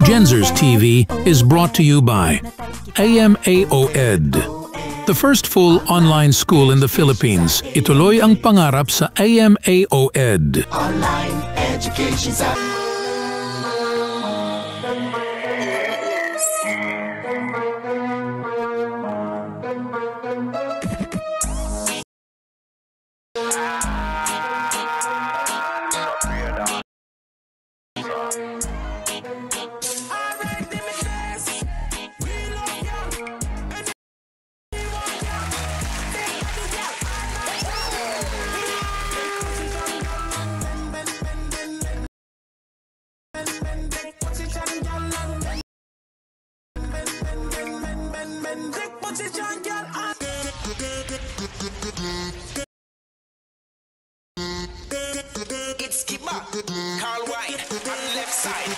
Genzers TV is brought to you by AMAO Ed. The first full online school in the Philippines. Ituloy ang pangarap sa AMAO Ed. Online education sa It's Kiba, Carl White, on the left side.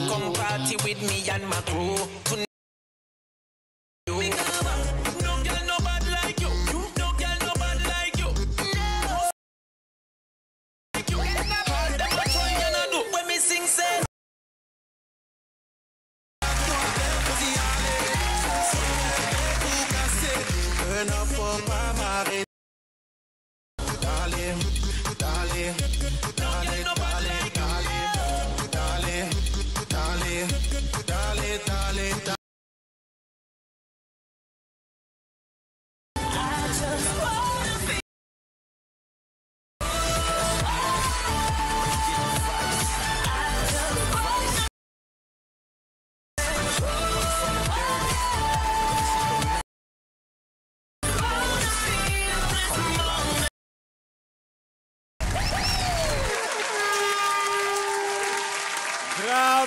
Come party with me and my crew.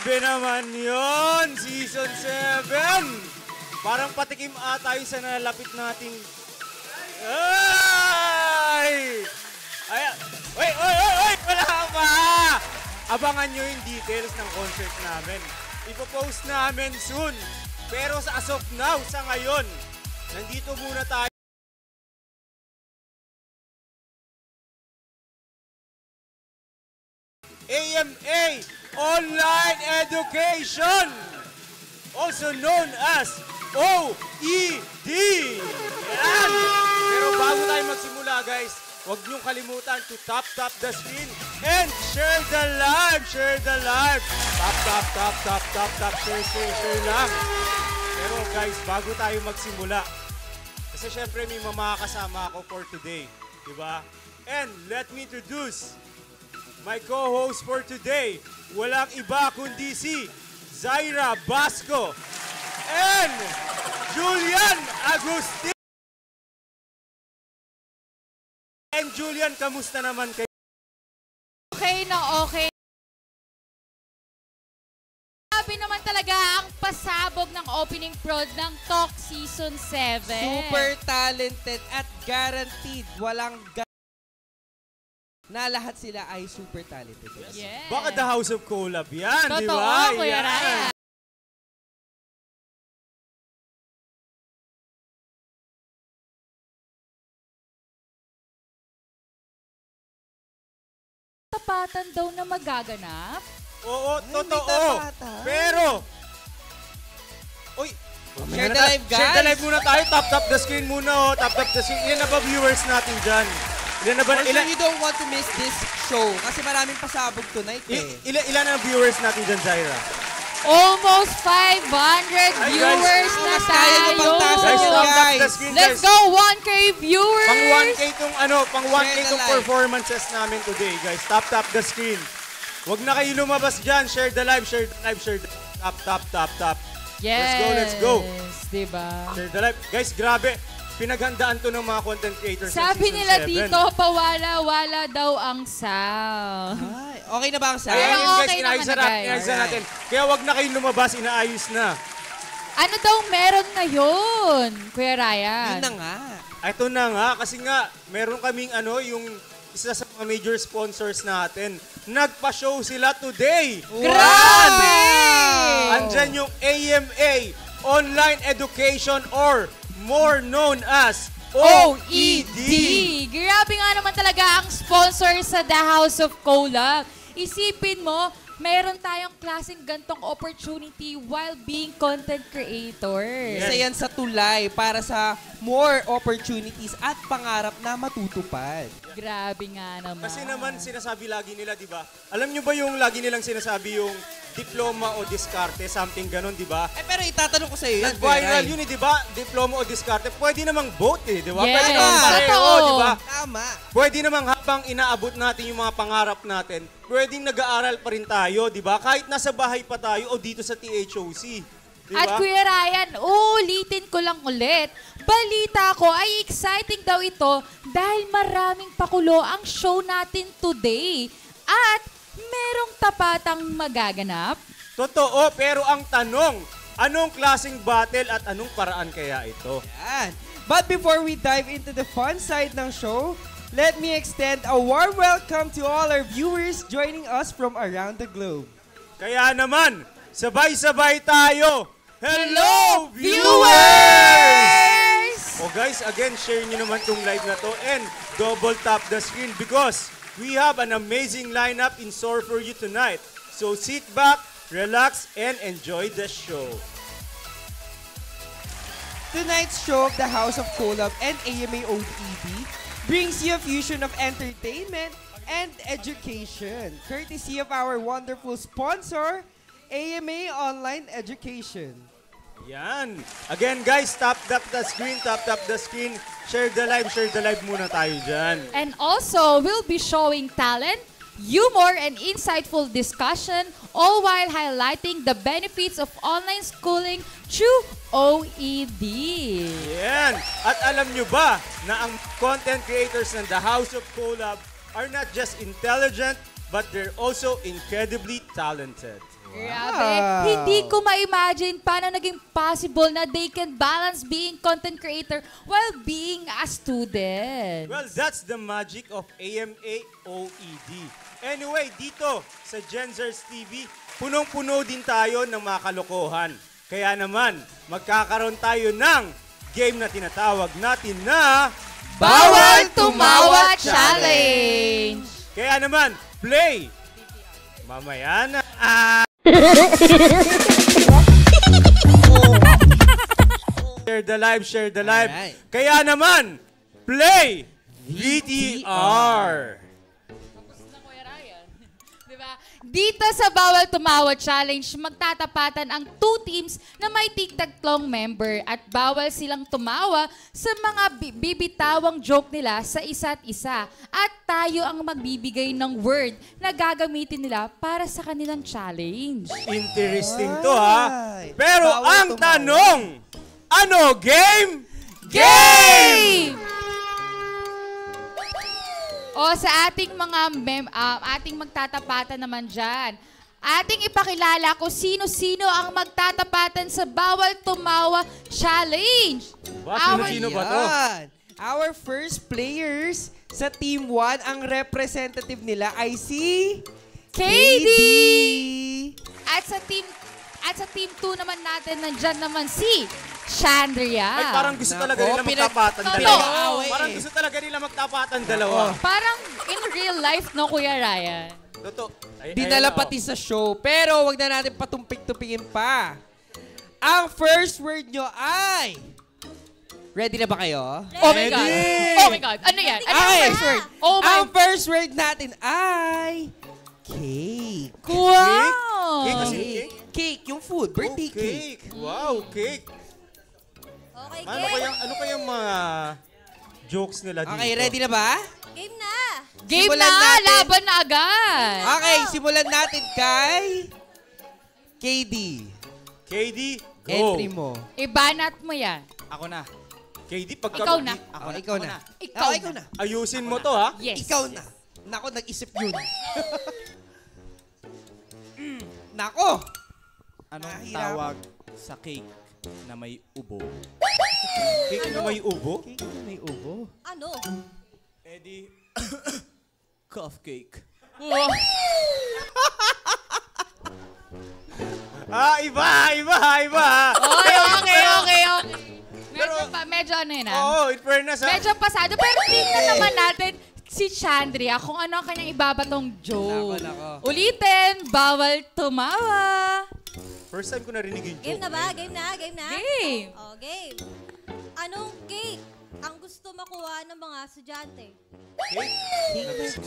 Grabe naman yun! Season 7! Parang patikim ata yung sa nalapit nating... Ay! Ay! Oy! Wala pa! Abangan nyo yung details ng concert namin. Ipopost namin soon. Pero as of now, sa ngayon, nandito muna tayo. AMA Online Education, also known as OED. Yan! Pero bago tayo magsimula guys, huwag niyong kalimutan to tap the screen and share the live. Share the live. Tap, share lang. Pero guys, bago tayo magsimula, kasi syempre may makakasama ako for today, diba? And let me introduce my co-host for today, walang iba kundi si Zaira Basco and Julian Agustin. And Julian, kamusta naman kayo? Okay na okay. Sabi naman talaga ang pasabog ng opening prod ng Talk Season 7. Super talented at guaranteed walang na lahat sila ay super talented. Yes. Baka the House of Collab yan, di totoo, ba? Kuya Raya. Tapatan daw na magaganap? Oo, Ay, totoo. Pero, uy, share the live, guys. Share the live muna tayo. Tap the screen muna. Oh. Tap the screen. Ilan na ba viewers natin dyan? Ilan na ba? Also, you don't want to miss this show kasi maraming pasabog tonight eh. Ilan ang viewers natin dyan, Zaira? Almost 500 viewers na tayo. Guys, Let's go 1K viewers. Pang 1K tong performances namin today, guys. Tap the screen. Huwag na kayo lumabas dyan. Share the live. Tap. Yes. Let's go. Diba? Share the live. Guys, grabe. Pinaghandaan to ng mga content creators. Sabi ng nila 7. dito, pawala-wala daw ang sound. Ay, okay na ba ang sound? Pero Guys, okay naman na, guys. inaayos na natin. Kaya wag na kayong lumabas, inaayos na. Ano daw meron ngayon, Kuya Ryan? Yun na nga. Ito na nga, kasi nga, meron kaming yung isa sa mga mga major sponsors natin. Nagpa-show sila today. Grabe! Andyan yung AMA, Online Education or more known as OED. Grabe nga naman talaga ang sponsor sa The House of Cola. Isipin mo, meron tayong klaseng gantong opportunity while being content creator. Isa yan sa tulay para sa more opportunities at pangarap na matutupad. Grabe nga naman. Kasi naman sinasabi lagi nila, di ba? Alam nyo ba yung lagi nilang sinasabi yung diploma o diskarte, something ganon, di ba? Pero itatanong ko sa iyo yan, Nag-viral yun, di ba? Diploma o diskarte. Pwede namang both, di ba? Yes. Pwede namang pareho, Totoo. di ba? Tama. Pwede namang habang inaabot natin yung mga pangarap natin, pwedeng nag-aaral pa rin tayo, di ba? Kahit nasa bahay pa tayo o dito sa THOC. Di At ba? Kuya Ryan, uulitin ko lang ulit. Balita ko ay exciting daw ito dahil maraming pakulo ang show natin today. At merong tapatang magaganap. Totoo, pero ang tanong, anong klaseng battle at anong paraan kaya ito? Yan. But before we dive into the fun side ng show, let me extend a warm welcome to all our viewers joining us from around the globe. Kaya naman, sabay-sabay tayo. Hello, viewers! O guys, again, share nyo naman tong live na to and double tap the screen because we have an amazing lineup in store for you tonight. So sit back, relax, and enjoy the show. Tonight's show of the House of Collab and AMA OED brings you a fusion of entertainment and education, courtesy of our wonderful sponsor, AMA Online Education. Yan. Again guys, tap the screen, share the live muna tayo dyan. And also, we'll be showing talent, humor, and insightful discussion, all while highlighting the benefits of online schooling through OED. Yan. At alam nyo ba na ang content creators ng The House of Collab are not just intelligent, but they're also incredibly talented. Grabe. Hindi ko ma-imagine paano naging possible na they can balance being content creator while being a student. Well, that's the magic of AMA OED. Anyway, dito sa Genzers TV, punong-puno din tayo ng mga kalokohan. Kaya naman, magkakaroon tayo ng game na tinatawag natin na Bawal Tumawa Challenge! Kaya naman, play! Mamaya na. Share the live. Alright. Kaya naman, play VTR. Diba? Dito sa Bawal Tumawa Challenge, magtatapatan ang two teams na may tig-tatlong member at bawal silang tumawa sa mga bibitawang joke nila sa isa't isa. At tayo ang magbibigay ng word na gagamitin nila para sa kanilang challenge. Interesting to ha. Ay, Pero bawal ang tumawa. tanong, ano game? Game! O sa ating mga ating magtatapatan naman dyan, ating ipakilala kung sino-sino ang magtatapatan sa Bawal Tumawa Challenge. Ba, sino-sino ba to? Yan. Our first players sa Team 1, ang representative nila ay si KD! KD. At sa team 2 naman natin, nandyan naman si Chandria. Ay, parang gusto Nako, talaga nila magtapatan Totoo. dalawa. eh. Parang gusto talaga nila magtapatan dalawa. Parang in real life, no, Kuya Ryan? Totoo. Ay, Dinala ayan, pati sa show. Pero wag na natin patumpik-tupingin pa. Ang first word nyo ay... Ready na ba kayo? Oh my God. Oh my God. Ano yan? Ano yung Ay! first word? Oh my Ang first word natin ay... Cake. Wow! Cake kasi cake? Cake, yung food. Birthday Oh, cake. Wow, cake. Okay, Ano kayang mga jokes nila dito? Okay, ready na ba? Game na! Game Simulan na! natin. Laban na agad! Okay, simulan natin kay... KD. KD, go. Entry mo. Ibanat mo yan. Ako na. KD, pagka... Ikaw na. Ikaw na. Ikaw Ikaw na. na. Ayusin mo to, ha? Yes. Ikaw na. Nako, nag-isip yun. Nako! Anong Nahihirapan. tawag sa cake na may ubo? Cake na may ubo? Cake na may ubo. Ano? Eddie, Cough cake. Oh, Iba. okay. Medyo ano yun Oo, in fairness Medyo pasado. Pero tingnan naman natin si Chandria kung ano ang kanyang ibabatong joke. Nako. Ulitin, bawal tumawa. First time ko narinig yung Game joke. na ba? Game na? Game. Oh, game. Anong cake ang gusto makuha ng mga estudyante?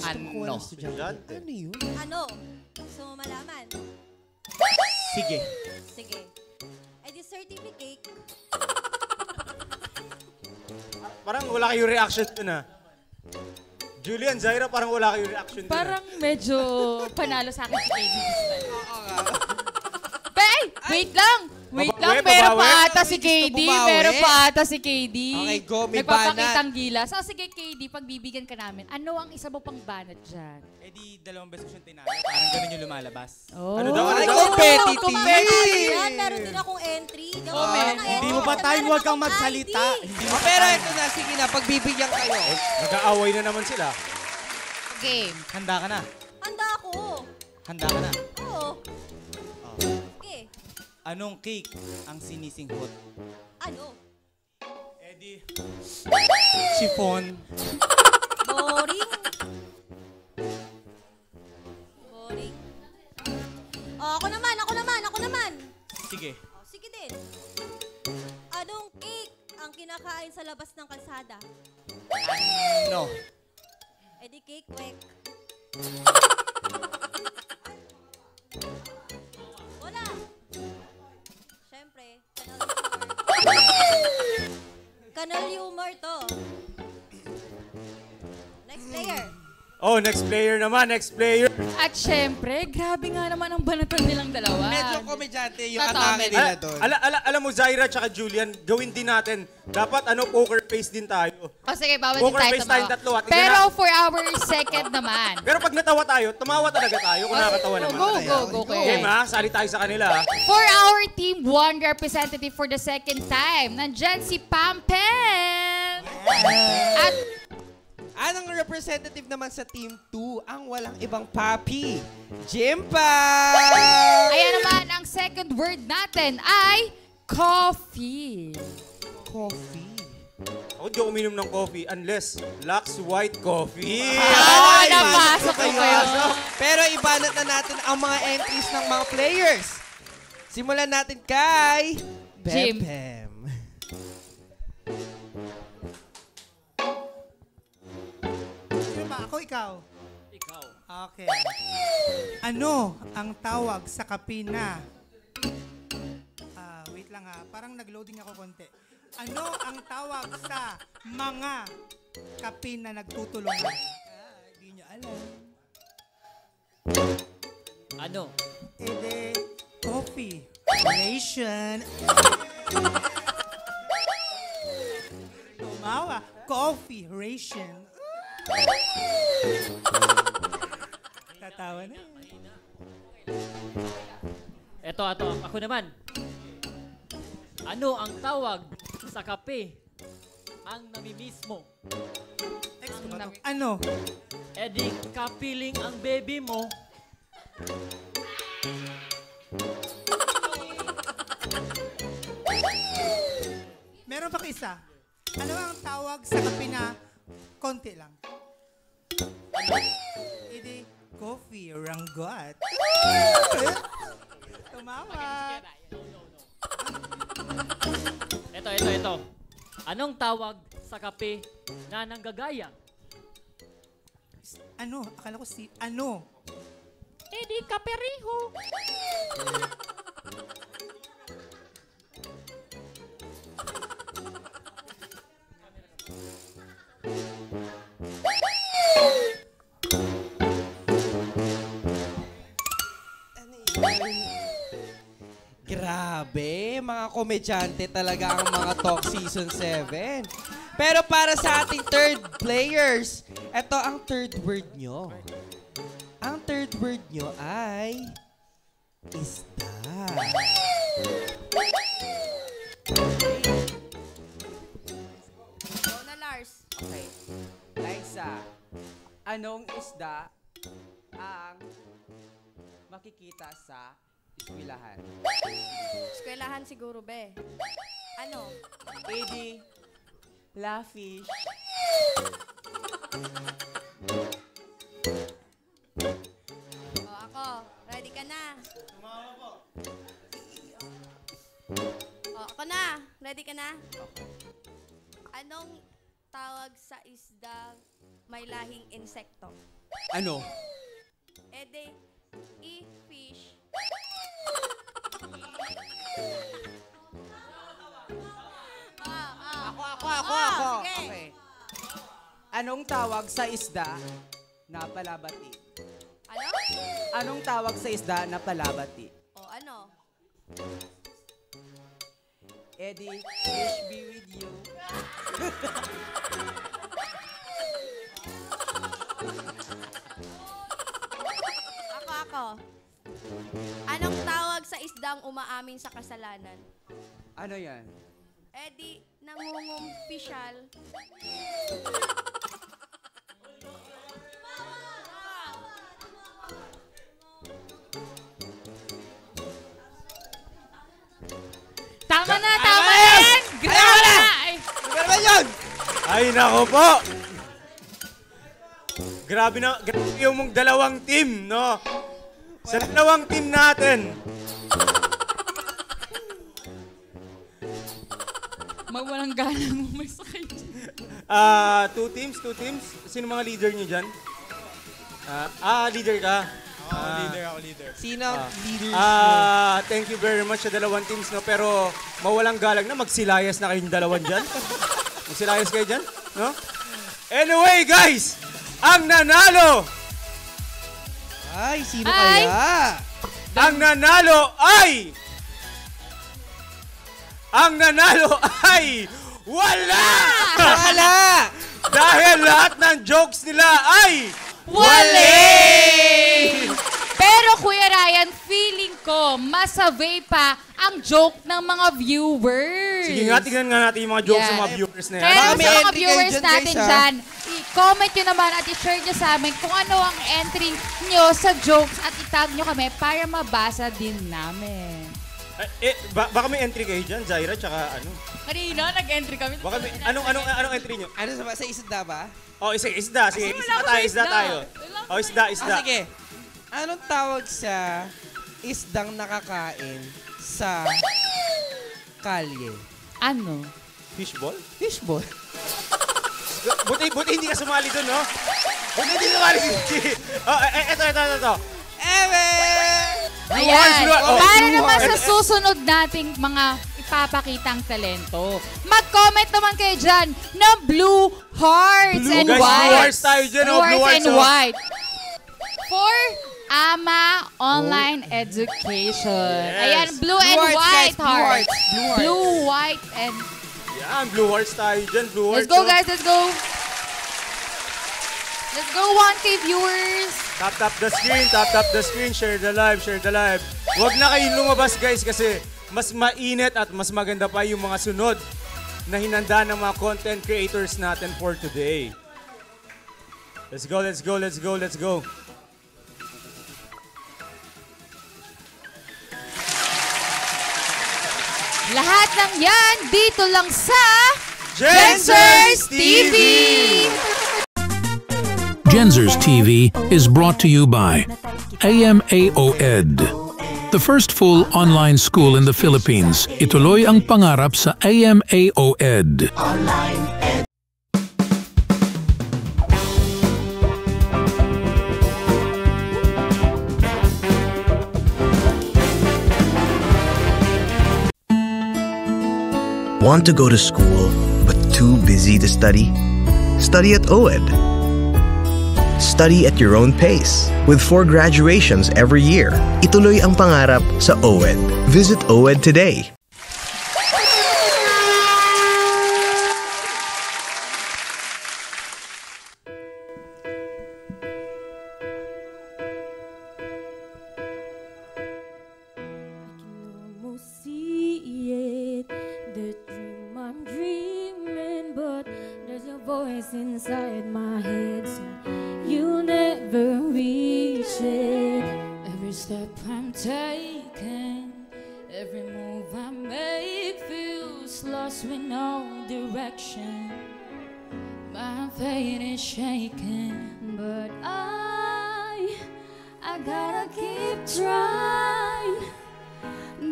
Ano? Estudyante. Ano yun? Ano? Gusto mo malaman? Sige. Sige. Eh di certificate. Parang wala kayong reaction dun Julian, Zaira, parang wala kayong reaction dun Parang medyo panalo sa akin si KD this time. Wait lang. Meron pa ata si KD. Okay, go, may Nagpapakitang gilas. Sige, KD, pagbibigyan ka namin. Ano ang isa mo pang banat dyan? Eh di, 2 beses ko siyang tinalo. Parang ganun yung lumalabas. Oh. Ano daw? Ay, competitive! Yan, meron din akong entry. Hindi mo pa time, huwag kang magsalita. Hindi mo Pero ito na, sige na, pagbibigyan kayo. Nag-aaway na naman sila. Game. Handa ka na. Handa ako. Handa ka na. Oo. Okay. Anong cake ang sinisinghot? Ano? Eh di, chiffon. Boring. Oh, ako naman. Sige. Oh, sige din. Anong cake ang kinakain sa labas ng kalsada? Ano? Eh di cake wek. Wala. Siyempre, Canal humor to. Next player. Oh, next player naman, next player. At syempre, grabe nga naman ang banatan nilang dalawa. Medyo komedyante yung Totoo, atake medyo. nila doon. Alam mo, Zaira tsaka Julian, gawin din natin. Dapat poker face din tayo. O sige, bawal din Poker tayo face tayong tumawa. tatlo at Pero for our second naman. Pero pag natawa tayo, tumawa talaga tayo kung nakakatawa naman. Go. Game sali tayo sa kanila. For our team, one representative for the second time. Nandyan si Pampen. At Anong representative naman sa Team 2 ang walang ibang papi? Jimpa! ayan naman, ang second word natin ay coffee. Coffee. Ako di ako uminom ng coffee unless Lux White Coffee. Ay, napasok ko kayo. Pero ibanat na natin ang mga entries ng mga players. Simulan natin kay Jim. Bempem. Ako, ikaw. Okay. Ano ang tawag sa kape na... wait lang parang nag-loading ako konti. Ano ang tawag sa mga kape na nagtutulungan? Hindi nyo alam. Ano? Ede, coffee. Ration. Tumawa. Coffee. Ration. Tatawa na. Eto, ako naman. Ano ang tawag sa kape ang namimiss mo? Ano? E di kapiling ang baby mo. Meron pa isa. Ano ang tawag sa kape na konti lang? Hindi, coffee, ranggot. Tumawa. Ito. Anong tawag sa kape na nanggagaya? Ano? Akala ko ano? Eh di kaperiho. Grabe, mga komedyante talaga ang mga Talk Season 7. Pero para sa ating third players, ito ang third word nyo. Ang third word nyo ay isda. Go na, Lars. Okay. Liza, Anong isda ang makikita sa eskwelahan? Eskwelahan siguro, be. Ano? AD, lafish. O, ako. Ready ka na? O, ako na. Ready ka na? Anong tawag sa isdang may lahing insekto? Ano? Ede, e-fish. Ako. Sige. Okay. Anong tawag sa isda na palabati? Ano? Anong tawag sa isda na palabati? O, ano? Eddie, fish be with you. Ako. Anong tawag sa isdang umaamin sa kasalanan? Ano yan? Edi, nangungumpisyal. Tama na yan! Grabe na! Ano ba yun? Ay, nako po! Grabe yung mong dalawang team, no? Sa dalawang team natin. Magwalang ganang umaysakay. Two teams. Sino mga leader niyo dyan? Leader ka. Ako leader. Sino ang leader? Thank you very much sa dalawang teams, no? Pero mawalang galang na, magsilayas na kayong dalawan dyan. Magsilayas kayo dyan, no? Anyway, guys! Ang nanalo! Ay, sino kaya? Ang nanalo ay... Wala! Wala! Dahil lahat ng jokes nila ay... Wali! Pero Kuya Ryan, feeling ko, masavay pa ang joke ng mga viewers. Sige nga, tingnan nga natin yung mga jokes ng mga viewers na yan. Kaya Baka sa may mga entry viewers kayo dyan, natin guys, dyan, i-comment nyo naman at i-share nyo sa amin kung ano ang entry nyo sa jokes at itag nyo kami para mabasa din namin. Baka may entry kayo dyan, Zaira, tsaka ano? Kanina, nag-entry kami. Baka may, anong entry nyo? Ano sa isda ba? Oh, isda. Sige, isda tayo. Oh, isda. Sige. Anong tawag sa isdang nakakain sa kalye? Ano? Fishball? Fishball. Buti hindi ka sumali dun, no? Buti hindi sumali. Oh, ito. Ayan. Oh, Para naman sa susunod nating mga ipapakitang talento, mag-comment naman kayo dyan ng blue hearts and guys, white. blue hearts tayo dyan, Blue hearts and oh. white. For AMA Online Education. Yes. Ayan, blue and hearts, white guys, blue hearts. hearts. Blue, white, and... Yan, blue hearts tayo dyan. Blue hearts. Let's go, oh. guys. Let's go. Let's go, 1K viewers. Tap the screen. Share the live. Huwag na kayong lumabas, guys, kasi mas mainit at mas maganda pa yung mga sunod na hinanda ng mga content creators natin for today. Let's go. Lahat ng yan dito lang sa Genzers TV! Genzers TV is brought to you by AMAO Ed. The first full online school in the Philippines. Ituloy ang pangarap sa AMAO Ed. Want to go to school but too busy to study? Study at OED. Study at your own pace. With 4 graduations every year, ituloy ang pangarap sa OED. Visit OED today. Inside my head, so you I'm taking. Every move I make feels lost with no direction. My faith is shaking, but I gotta keep trying.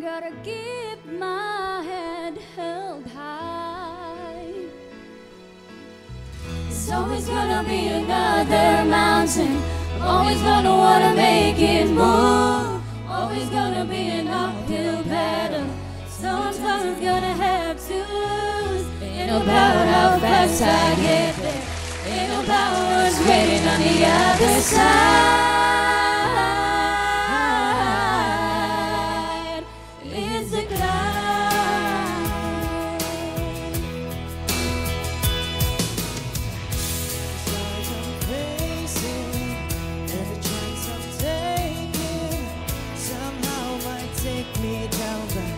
Gotta keep my head held high. It's always gonna be another mountain. Always gonna wanna make it move. Always gonna be an uphill battle. Sometimes it's gonna have to lose. Ain't about how fast I get there. Ain't about what's waiting on the other side. It's the climb. As I'm facing every chance I'm taking, somehow might take me down, but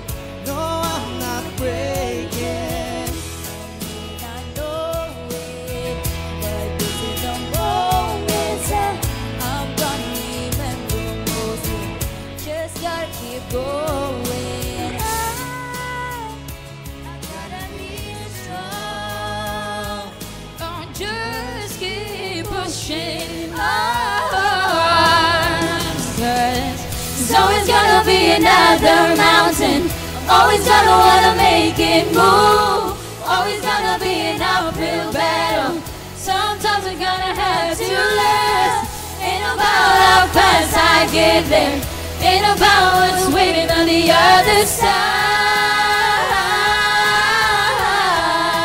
no, I'm not breaking. I know it, but this is the moment that I'm gonna remember most. Just gotta keep going. I gotta be strong. Don't just keep pushing on. 'Cause there's always gonna be another mountain. Always gonna wanna make it move. Always gonna be an uphill battle. Sometimes we're gonna have to last. Ain't about how fast I get there. Ain't about what's waiting on the other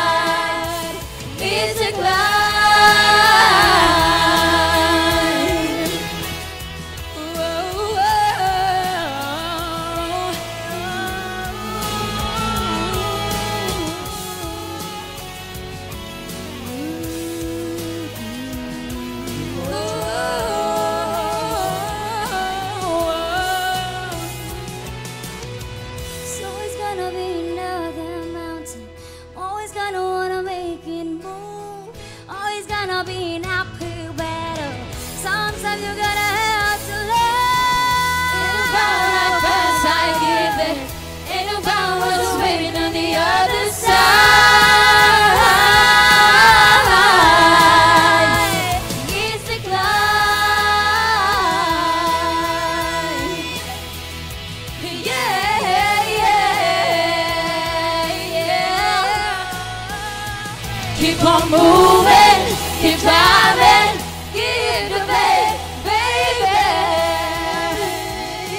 side. It's a climb. Whoa, So it's gonna be another mountain. Always gonna wanna make it move. Always gonna be an uphill battle. Sometimes you're gonna have to learn. Ain't about how fast I get there. Ain't about what's waiting on the other side. It's the climb. Yeah, yeah, yeah. Keep on moving, keep driving, keep the faith, baby.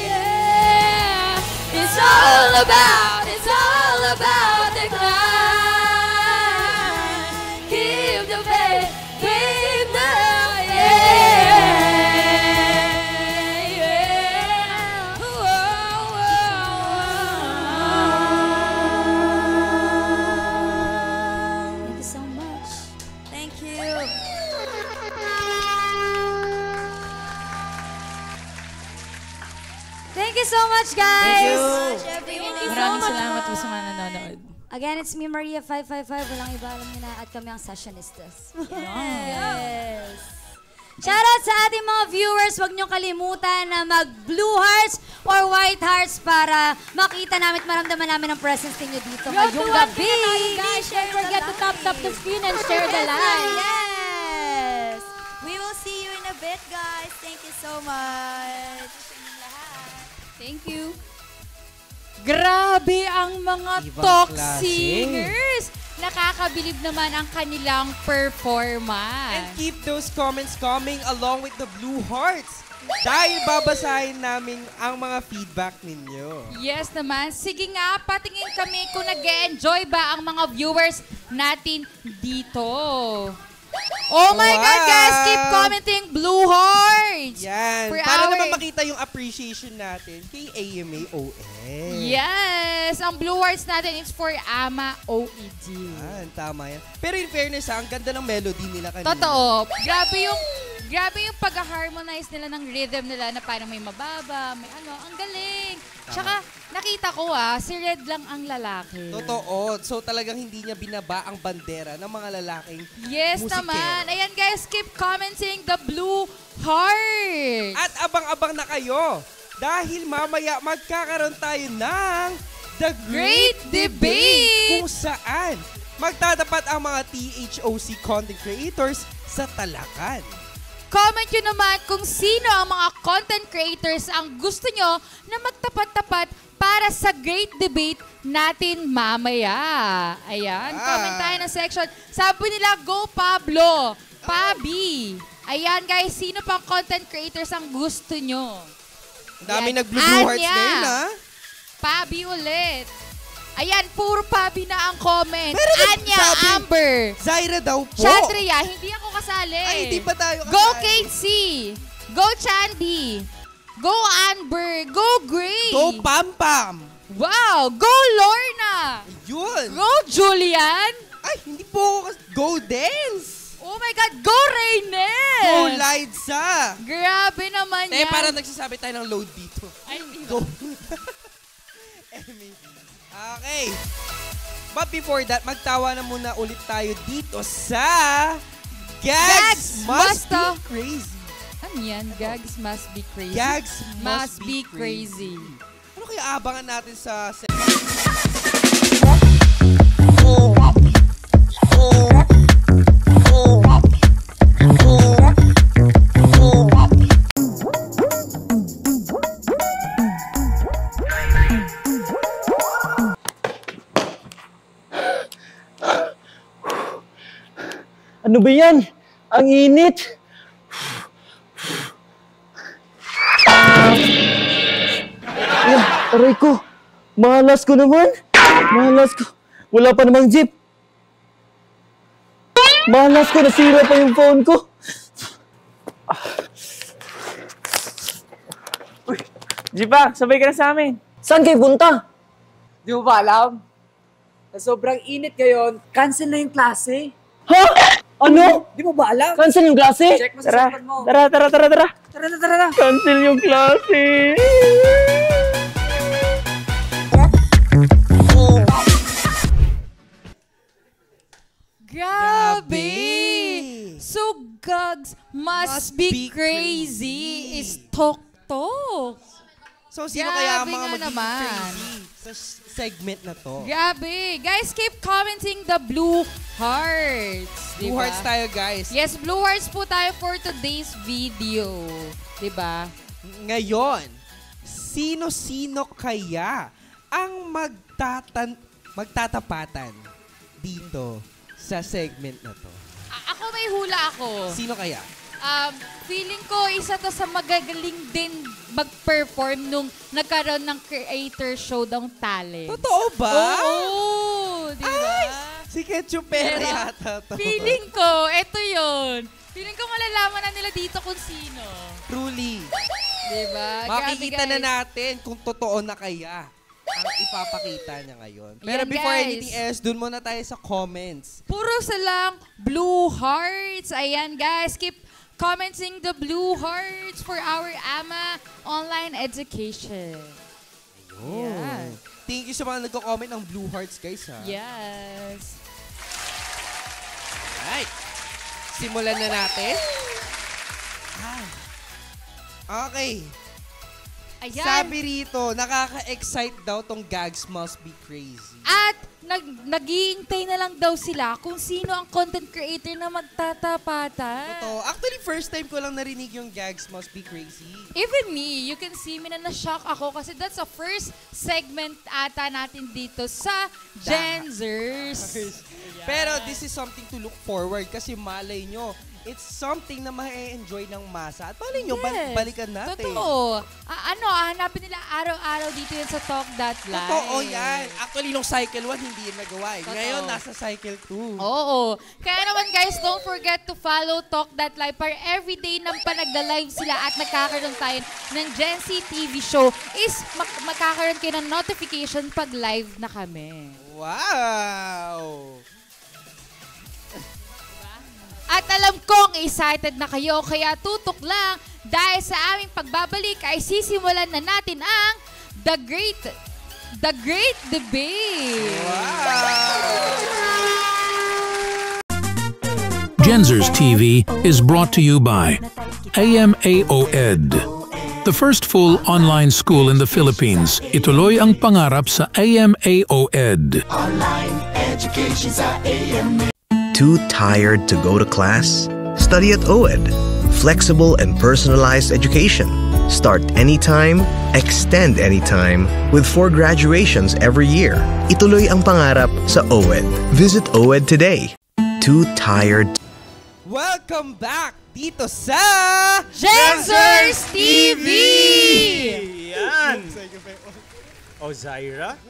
Yeah. It's all about the climb. Keep the faith, keep the Thank you so much. Thank you. Thank you so much, guys. Maraming salamat po sa mga nanonood. Again, it's me, Maria 555. Walang iba, alam niyo na. At kami ang sessionistas. Yes. Shoutout sa ating mga viewers. Huwag niyong kalimutan na mag-blue hearts or white hearts para makita namin at maramdaman namin ang presence ninyo dito ngayong gabi. Guys, don't forget to tap the screen and share the live. Yes. We will see you in a bit, guys. Thank you so much. Thank you. Grabe ang mga Ibang talk klase. singers. Nakakabilib naman ang kanilang performance. And keep those comments coming along with the blue hearts. Dahil babasahin namin ang mga feedback ninyo. Yes naman. Sige nga, patingin kami kung nag-enjoy ba ang mga viewers natin dito. Oh my God, guys! Keep commenting blue hearts! Yan. For Para our- naman makita yung appreciation natin kay AMA-ON. Yes! Ang blue hearts natin is for Ama OED. Yan, tama yan. Pero in fairness, ang ganda ng melody nila kanina. Totoo. Grabe yung pag-harmonize nila ng rhythm nila na parang may mababa, may ano. Ang galing. Tsaka, nakita ko si Red lang ang lalaki. Totoo. So talagang hindi niya binaba ang bandera ng mga lalaking Yes musikero. naman. Ayan guys, keep commenting the blue heart. At abang-abang na kayo Dahil mamaya magkakaroon tayo ng The Great Debate! Kung saan magtatapat ang mga THOC content creators sa talakan. Comment nyo naman kung sino ang mga content creators ang gusto nyo na magtapat-tapat para sa Great Debate natin mamaya. Ayan, comment tayo ng section. Sabi nila, go Pablo, Pabi. Ayan guys, sino pang content creators ang gusto nyo? Ang dami nag-blue hearts ngayon, ha? Pabi ulit. Ayan, puro Pabi na ang comment. Pero Anya, sabi, Amber. Zaira daw po. Chandria, hindi ako kasali. Ay, hindi ba tayo kasali? Go Casey. Go Chandy. Go Amber. Go Gray. Go Pam Pam. Wow, go Lorna. Yun. Go Julian. Ay, hindi po ako Go Dance. Oh my God, go Raynel. Go Liza. Grabe naman yan. Parang nagsasabi tayo ng load dito. Ay, hindi Go. Okay. But before that, magtawa na muna ulit tayo dito sa Gags Must Be Crazy. Ano yan? Gags Must Be Crazy? Gags Must Be Crazy. Ano kaya abangan natin sa... Ano ba yan? Ang init! Ayan, aray ko! Malas ko naman! Malas ko! Wala pa namang jeep! Malas ko! Nasira pa yung phone ko! Uy, Jeepa, sabay ka na sa amin. Saan kayo punta? Di mo ba alam? Sa sobrang init ngayon, cancel na yung klase. Ha? Ano? Di mo ba alam? Cancel yung klase? Check mo sa cellphone mo. Tara! Tara na. Cancel yung klase! Grabe! So, Gags Must Be Crazy is Tok-Tok. So, sino kaya ang Grabe mga nga magiging naman. crazy sa segment na to? Grabe. Guys, keep commenting the blue hearts. Blue hearts tayo, guys. Yes, blue hearts po tayo for today's video. Diba? Ngayon, sino-sino kaya ang magtatapatan dito sa segment na to? Ako may hula ako. Sino kaya? Feeling ko isa to sa magagaling din mag-perform nung nagkaroon ng creator showdown talent. Totoo ba? Oo, di ba? Si Ketchupera yata to. Feeling ko, eto yun. Feeling ko malalaman na nila dito kung sino. Truly. Diba? Makikita Grabe, na guys. natin kung totoo na kaya ang ipapakita niya ngayon. Pero Yan, before guys. anything else, dun muna tayo sa comments. Puro silang blue hearts. Ayan, guys. Keep commenting the blue hearts for our AMA online education. Ayun. Thank you sa mga nagko-comment ng blue hearts, guys, ha? Yes. Alright. Simulan na natin. Okay. Ayan. Sabi rito, nakaka-excite daw tong Gags Must Be Crazy. At nag-iintay na lang daw sila kung sino ang content creator na magtatapatan. Totoo. Actually, first time ko lang narinig yung Gags Must Be Crazy. Even me, you can see me na na-shock ako kasi that's the first segment ata natin dito sa Genzers. Pero this is something to look forward kasi malay nyo, it's something na ma-enjoy ng masa. At malay nyo, Yes. balikan natin. Totoo. Hanapin nila araw-araw dito yan sa Talk That Live. Totoo yan. Actually, nung Cycle 1, hindi yun nagawa. Totoo. Ngayon, nasa Cycle 2. Oo. Kaya naman guys, don't forget to follow Talk That Live para everyday nang panagda-live sila at nagkakaroon tayo ng Gen Z TV show is magkakaroon kayo ng notification pag live na kami. Wow! At alam kong excited na kayo, kaya tutok lang dahil sa aming pagbabalik ay sisimulan na natin ang The Great Debate. Genzers TV is brought to you by AMAOED. The first full online school in the Philippines, ituloy ang pangarap sa AMAOED. Online education sa AMA. Too tired to go to class? Study at OED. Flexible and personalized education. Start anytime, extend anytime, with 4 graduations every year. Ituloy ang pangarap sa OED. Visit OED today. Too tired. Welcome back dito sa Gensers TV! Yan! Oh, Zaira?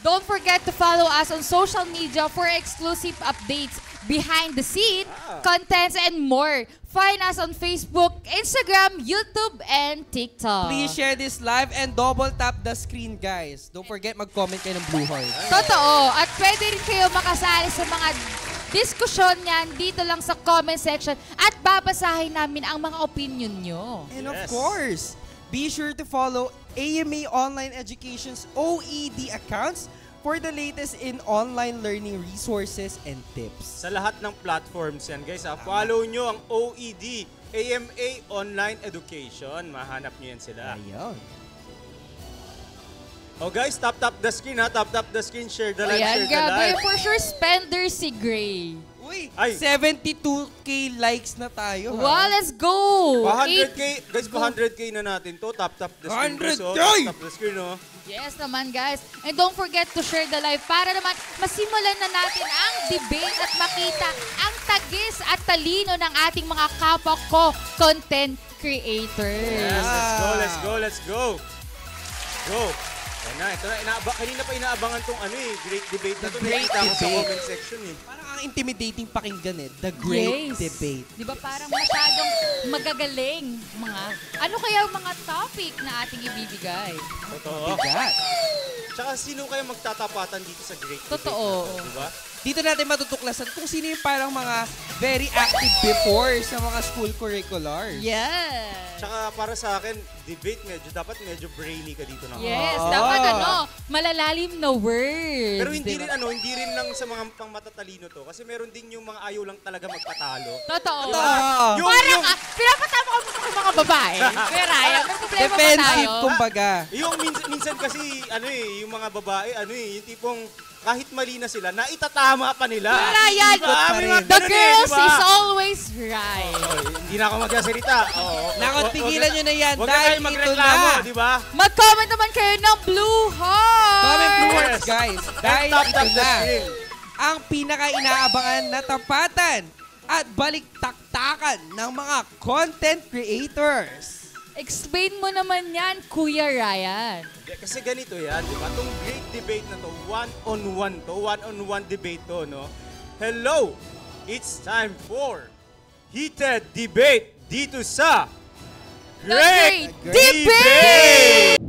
Don't forget to follow us on social media for exclusive updates, behind the scene, contents, and more. Find us on Facebook, Instagram, YouTube, and TikTok. Please share this live and double tap the screen, guys. Don't forget mag-comment kayo ng Blue Heart. Totoo. At pwede rin kayo makasali sa mga diskusyon niyan dito lang sa comment section at babasahin namin ang mga opinion nyo. And of course, be sure to follow AMA Online Education's OED accounts for the latest in online learning resources and tips. Sa lahat ng platforms yan, guys. Follow nyo ang OED, AMA Online Education. Mahanap nyo yan sila. Ayun. Oh guys, tap the screen ha. Tap the screen, share the live, Ayan, share the live. for sure, spender si Gray. Uy, Ay. 72k likes na tayo, ha? Wow, let's go! 100k, guys, 100k na natin to. Tap the screen. 100K! Tap the screen, oh. Yes naman, guys. And don't forget to share the live para naman masimulan na natin ang debate at makita ang tagis at talino ng ating mga kapwa ko content creators. Yes, let's go. Go. Ayan na, ito na. Kanina pa inaabangan tong great debate na to. Great Nakita ko sa debate. comment section eh. Parang ang intimidating pakinggan eh. The Great Debate. Di ba parang masyadong magagaling mga... Ano kaya ang mga topic na ating ibibigay? Totoo. Bigat. Tsaka sino kaya magtatapatan dito sa great debate? Totoo. Na to, diba? Dito natin matutuklasan kung sino yung parang mga very active before sa mga school curriculars. Yes. Tsaka para sa akin, debate dapat medyo brainy ka dito na. Yes, dapat malalalim na words. Pero hindi diba? hindi rin lang sa mga pang matatalino to kasi meron din yung mga ayaw lang talaga magpatalo. Totoo. Yung- Parang yung- pinapatama ko sa mga babae. Kaya Ryan, may problema ba Defensive, tayo? kumbaga. Yung minsan kasi yung mga babae yung tipong kahit mali na sila, naitatama pa nila. Wala yan. Diba? May mga The ganun girls diba? is always right. Hindi na ako magsasalita. Nako, tigilan nyo na yan Huwag na dahil kayo ito magreklamo, na. di ba? Mag-comment naman kayo ng Blue Heart. Comment Blue Hearts, Yes. guys. Dahil Tap ito the na screen. ang pinaka-inaabangan na tapatan at balik-taktakan ng mga content creators. Explain mo naman yan, Kuya Ryan. Kasi ganito yan, di ba? Itong great debate na to, one-on-one debate to, no? Hello! It's time for heated debate dito sa Great Debate!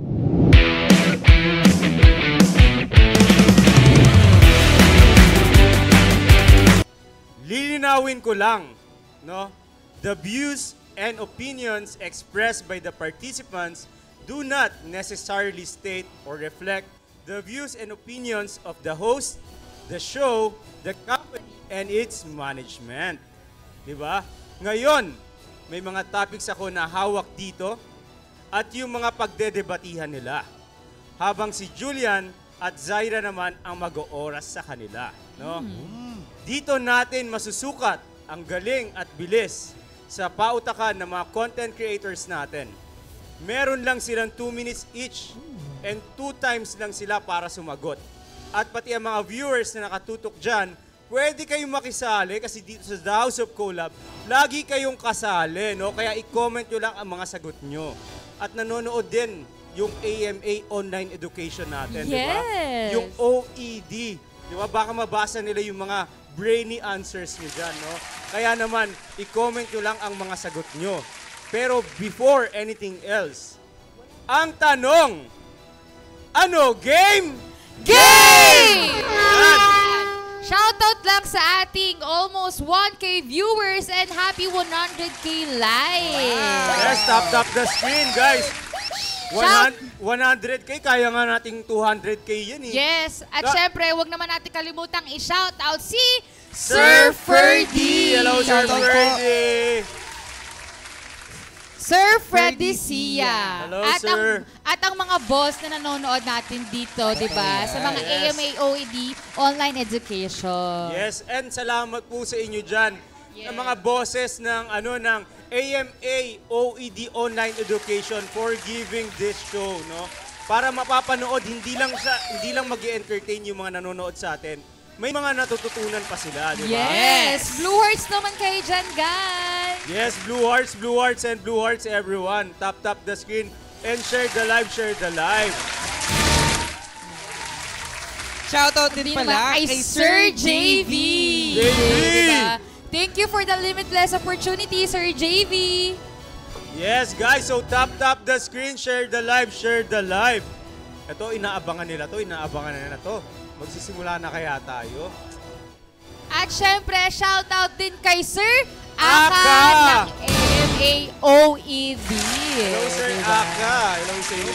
Lilinawin ko lang, no? The views and opinions expressed by the participants do not necessarily state or reflect the views and opinions of the host, the show, the company, and its management. Diba? Ngayon, may mga topics ako na hawak dito at yung mga pagdedebatihan nila. Habang si Julian at Zaira naman ang mag-ooras sa kanila. No? Dito natin masusukat ang galing at bilis sa pautakan ng mga content creators natin. Meron lang silang 2 minutes each and 2 times lang sila para sumagot. At pati ang mga viewers na nakatutok dyan, pwede kayong makisali kasi dito sa The House of Collab, lagi kayong kasali, no? Kaya i-comment nyo lang ang mga sagot nyo. At nanonood din yung AMA Online Education natin, di ba? Yes. Yung OED, di ba? Baka mabasa nila yung mga brainy answers nyo dyan, no? Kaya naman, i-comment nyo lang ang mga sagot nyo. Pero before anything else, ang tanong, ano game? Game! Shoutout lang sa ating almost 1K viewers and happy 100K likes. Yes, tap the screen, guys. 100K, kaya nga nating 200K yan eh. Yes, at syempre, wag naman natin kalimutang i-shoutout si Sir Ferdy. Hello, Sir Ferdy. Sir Freddy Sia. Hello, at sir. At ang mga boss na nanonood natin dito, di ba? Sa mga AMA OED online education. Yes, and salamat po sa inyo dyan. Ng mga bosses ng ng AMA OED online education for giving this show, no? Para mapapanood, hindi lang mag-entertain yung mga nanonood sa atin. May mga natututunan pa sila, di ba? Yes! Blue Hearts naman kayo dyan, guys! Yes, Blue Hearts, and Blue Hearts, everyone. Tap the screen and share the live, Shoutout din pala kay Sir JV. Diba? Thank you for the limitless opportunity, Sir JV. Yes, guys. So, tap the screen, share the live. Ito, inaabangan nila to. Magsisimula na kaya tayo. At syempre, shoutout din kay Sir Aka ng MAOED. Hello, Sir Aka. Hello sa inyo.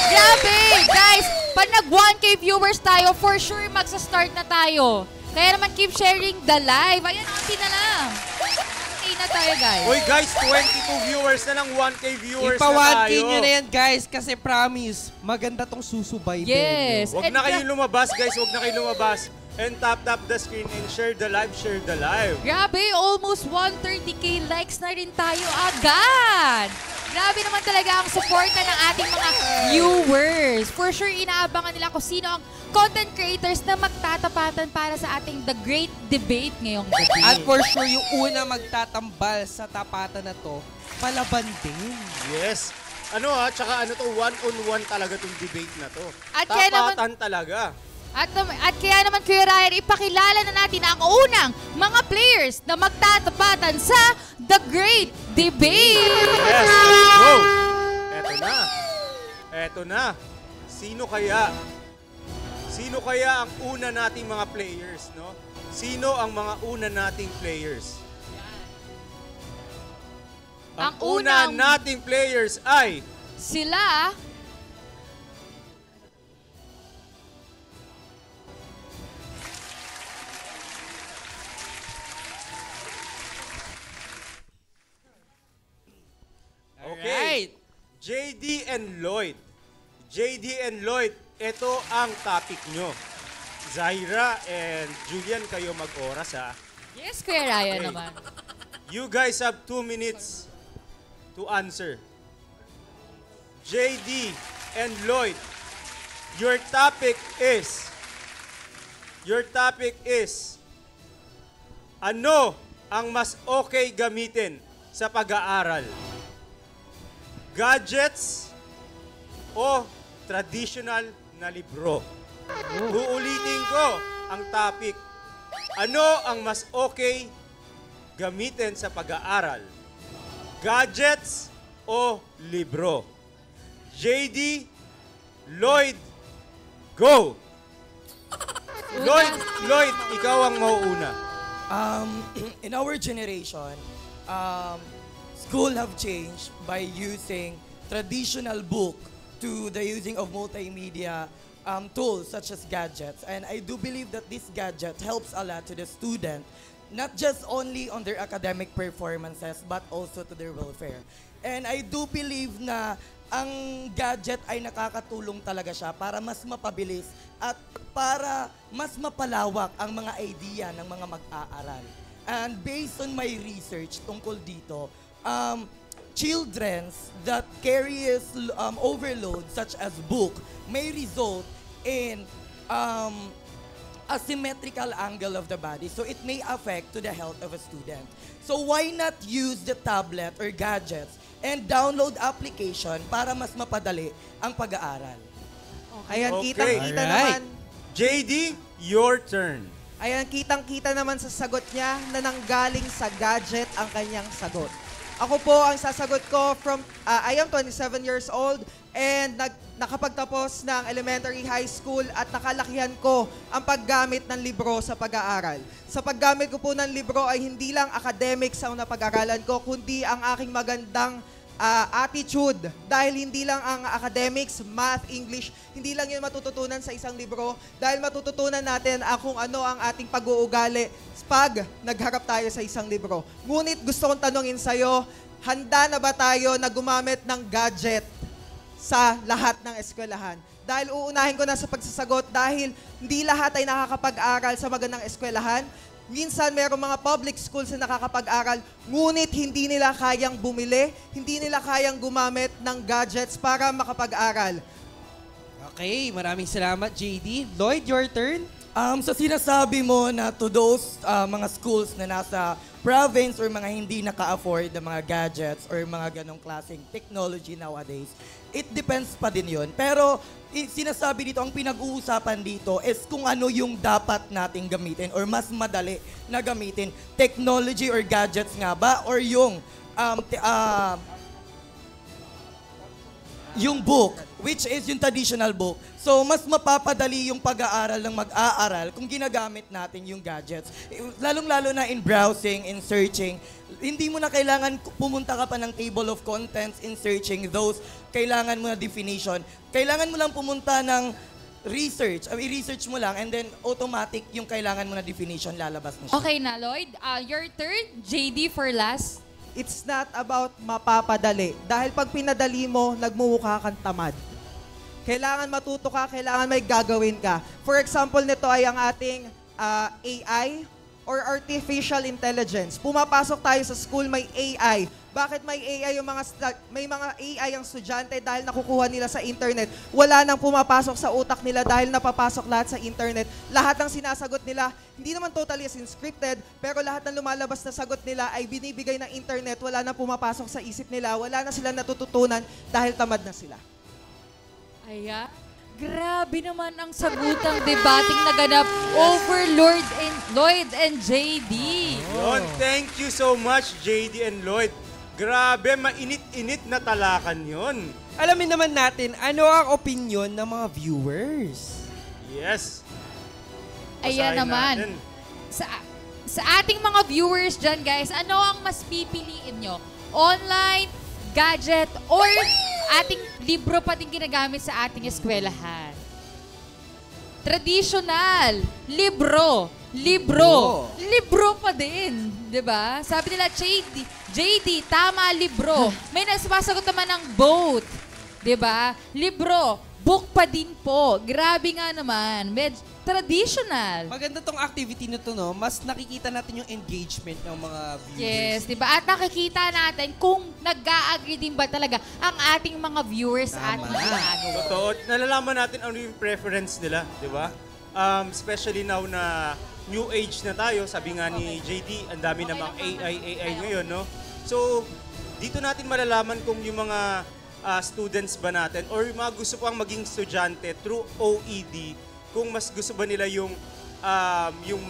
Grabe, guys. Pag nag 1K viewers tayo, for sure magsa-start na tayo. Kaya naman keep sharing the live. Ayan, unti na lang. Unti na tayo, guys. Uy, guys, 22 viewers na lang, 1K viewers Ipa na tayo. 1K nyo na yan, guys, kasi promise, maganda tong susubaybay. Yes. Huwag na kayong lumabas, guys. And tap the screen and share the live. Grabe, almost 130K likes na rin tayo agad. Grabe naman talaga ang suporta ng ating mga viewers. For sure, inaabangan nila kung sino ang content creators na magtatapatan para sa ating The Great Debate ngayong gabi. At for sure, yung una magtatambal sa tapatan na to, palaban din. Yes. Tsaka one-on-one talaga tong debate na to. At kaya tapatan talaga. At kaya naman, Kuya Ryan, ipakilala na natin ang unang mga players na magtatapatan sa The Great Debate. Yes, let's go. Eto na. Sino kaya ang una nating mga players, no? Sino ang mga una nating players? Ang una nating players ay sila. Okay. JD and Lloyd. Ito ang topic nyo. Zaira and Julian, kayo mag-oras, ha? Yes, Kuya Ryan naman. You guys have 2 minutes to answer. JD and Lloyd, your topic is, ano ang mas okay gamitin sa pag-aaral? Gadgets o traditional na libro? Uulitin ko ang topic. Ano ang mas okay gamitin sa pag-aaral? Gadgets o libro? JD, Lloyd, go! Lloyd, ikaw ang mauuna. In our generation, school have changed by using traditional book to the using of multimedia tools such as gadgets. And I do believe that this gadget helps a lot to the student, not just only on their academic performances, but also to their welfare. And I do believe na ang gadget ay nakakatulong talaga siya para mas mapabilis at para mas mapalawak ang mga idea ng mga mag-aaral. And based on my research tungkol dito, children that carries overload such as book may result in asymmetrical angle of the body, so it may affect to the health of a student. So why not use the tablet or gadgets and download application para mas mapadali ang pag-aaral? Ayan, kitang-kita naman. JD, your turn. Ayan, kitang-kita naman sa sagot niya na nanggaling sa gadget ang kanyang sagot. Ako po, ang sasagot ko I am 27 years old and nakapagtapos ng elementary, high school at nakalakihan ko ang paggamit ng libro sa pag-aaral. Sa paggamit ko po ng libro ay hindi lang academics ang napag-aralan ko, kundi ang aking magandang attitude. Dahil hindi lang ang academics, math, English, hindi lang yun matututunan sa isang libro. Dahil matututunan natin kung ano ang ating pag-uugali pag nagharap tayo sa isang libro. Ngunit gusto kong tanongin sa'yo, handa na ba tayo na gumamit ng gadget sa lahat ng eskwelahan? Dahil uunahin ko na sa pagsasagot dahil hindi lahat ay nakakapag-aral sa magandang eskwelahan. Minsan mayroong mga public schools na nakakapag-aral, ngunit hindi nila kayang bumili, hindi nila kayang gumamit ng gadgets para makapag-aral. Okay, maraming salamat, JD. Lloyd, your turn. Sa sinasabi mo na to those mga schools na nasa province or mga hindi naka-afford ng mga gadgets or mga ganong klaseng technology nowadays, it depends pa din yun. Pero sinasabi dito, ang pinag-uusapan dito is kung ano yung dapat nating gamitin or mas madali na gamitin. Technology or gadgets nga ba? Or yung book, which is yung traditional book. So, mas mapapadali yung pag-aaral ng mag-aaral kung ginagamit natin yung gadgets. Lalong-lalo na in browsing, in searching, hindi mo na kailangan pumunta ka pa ng table of contents in searching those. Kailangan mo na definition. Kailangan mo lang pumunta ng research. I-research mo lang and then automatic yung kailangan mo na definition lalabas na siya. Okay na, Lloyd. Your turn. JD for last. It's not about mapapadali. Dahil pag pinadali mo, nagmumukha kang tamad. Kailangan matuto ka, kailangan may gagawin ka. For example, nito ay ang ating AI or Artificial Intelligence. Pumapasok tayo sa school, may AI. Bakit may AI may mga AI ang estudyante dahil nakukuha nila sa internet. Wala nang pumapasok sa utak nila dahil napapasok lahat sa internet. Lahat ng sinasagot nila, hindi naman totally as scripted, pero lahat ng lumalabas na sagot nila ay binibigay ng internet. Wala nang pumapasok sa isip nila. Wala na sila natututunan dahil tamad na sila. Aya, grabe naman ang sagutang debating naganap over Lloyd and JD. Yun, thank you so much, JD and Lloyd. Grabe, mainit-init na talakan yun. Alamin naman natin, ano ang opinion ng mga viewers? Yes. Ayan Basahin naman. natin. Sa ating mga viewers dyan, guys, ano ang mas pipiliin nyo? Online, gadget, or ating libro pa din ginagamit sa ating eskwelahan? Traditional, libro. Libro pa din, 'di ba? Sabi nila JD, tama, libro. May nagsasagot naman ng both, 'di ba? Libro, book pa din po. Grabe nga naman. Traditional. Maganda tong activity na to, no? Mas nakikita natin yung engagement ng mga viewers. Yes, 'di ba? At nakikita natin kung nag-a-agree din ba talaga ang ating mga viewers sa ating ginagawa. Totoo. Nalalaman natin ano yung preference nila, 'di ba? Especially now na new age na tayo, sabi nga ni JD, ang dami namang AI ngayon, no? So, dito natin malalaman kung yung mga students ba natin or yung mga gusto pang maging estudyante through OED, kung mas gusto ba nila yung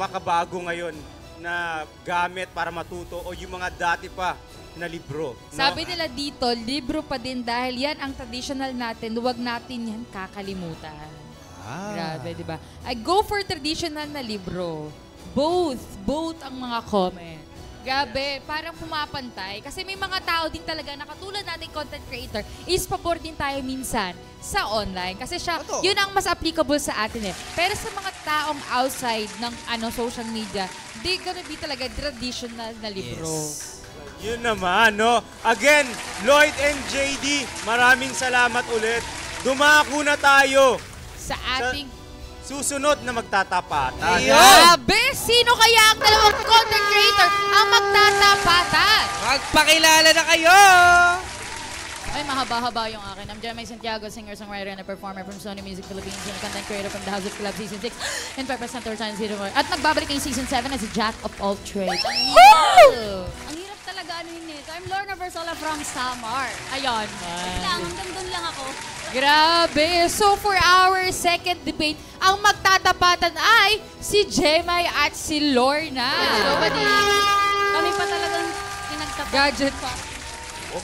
makabago ngayon na gamit para matuto o yung mga dati pa na libro. No? Sabi nila dito, libro pa din dahil yan ang traditional natin, huwag natin yan kakalimutan. Grabe, di ba? I go for traditional na libro. Both ang mga comment. Grabe, parang pumapantay. Kasi may mga tao din talaga na katulad natin content creator, is pabor din tayo minsan sa online. Kasi yun ang mas applicable sa atin eh. Pero sa mga taong outside ng social media, they gonna be talaga traditional na libro. Yes. Yun naman, no? Again, Lloyd and JD, maraming salamat ulit. Dumako na tayo sa ating susunod na magtatapatan. Grabe! Sino kaya ang dalawang content creator ang magtatapatan? Magpakilala na kayo! Ay, mahaba-haba yung akin. I'm Jeremy Santiago, singer-songwriter and a performer from Sony Music Philippines and content creator from The House of Club Season 6 and Pepper Center Science Season 4. At nagbabalik yung Season 7 as a jack of all trades. Woo! Ang hirap talaga anuhin nito. I'm Lorna Versola from Samar. Ayun. Hanggang doon lang ako. Grabe! So for our second debate, ang magtatapatan ay si Jemay at si Lorna. So, buddy, kami pa talagang pinagtapat. Gadget pa. O,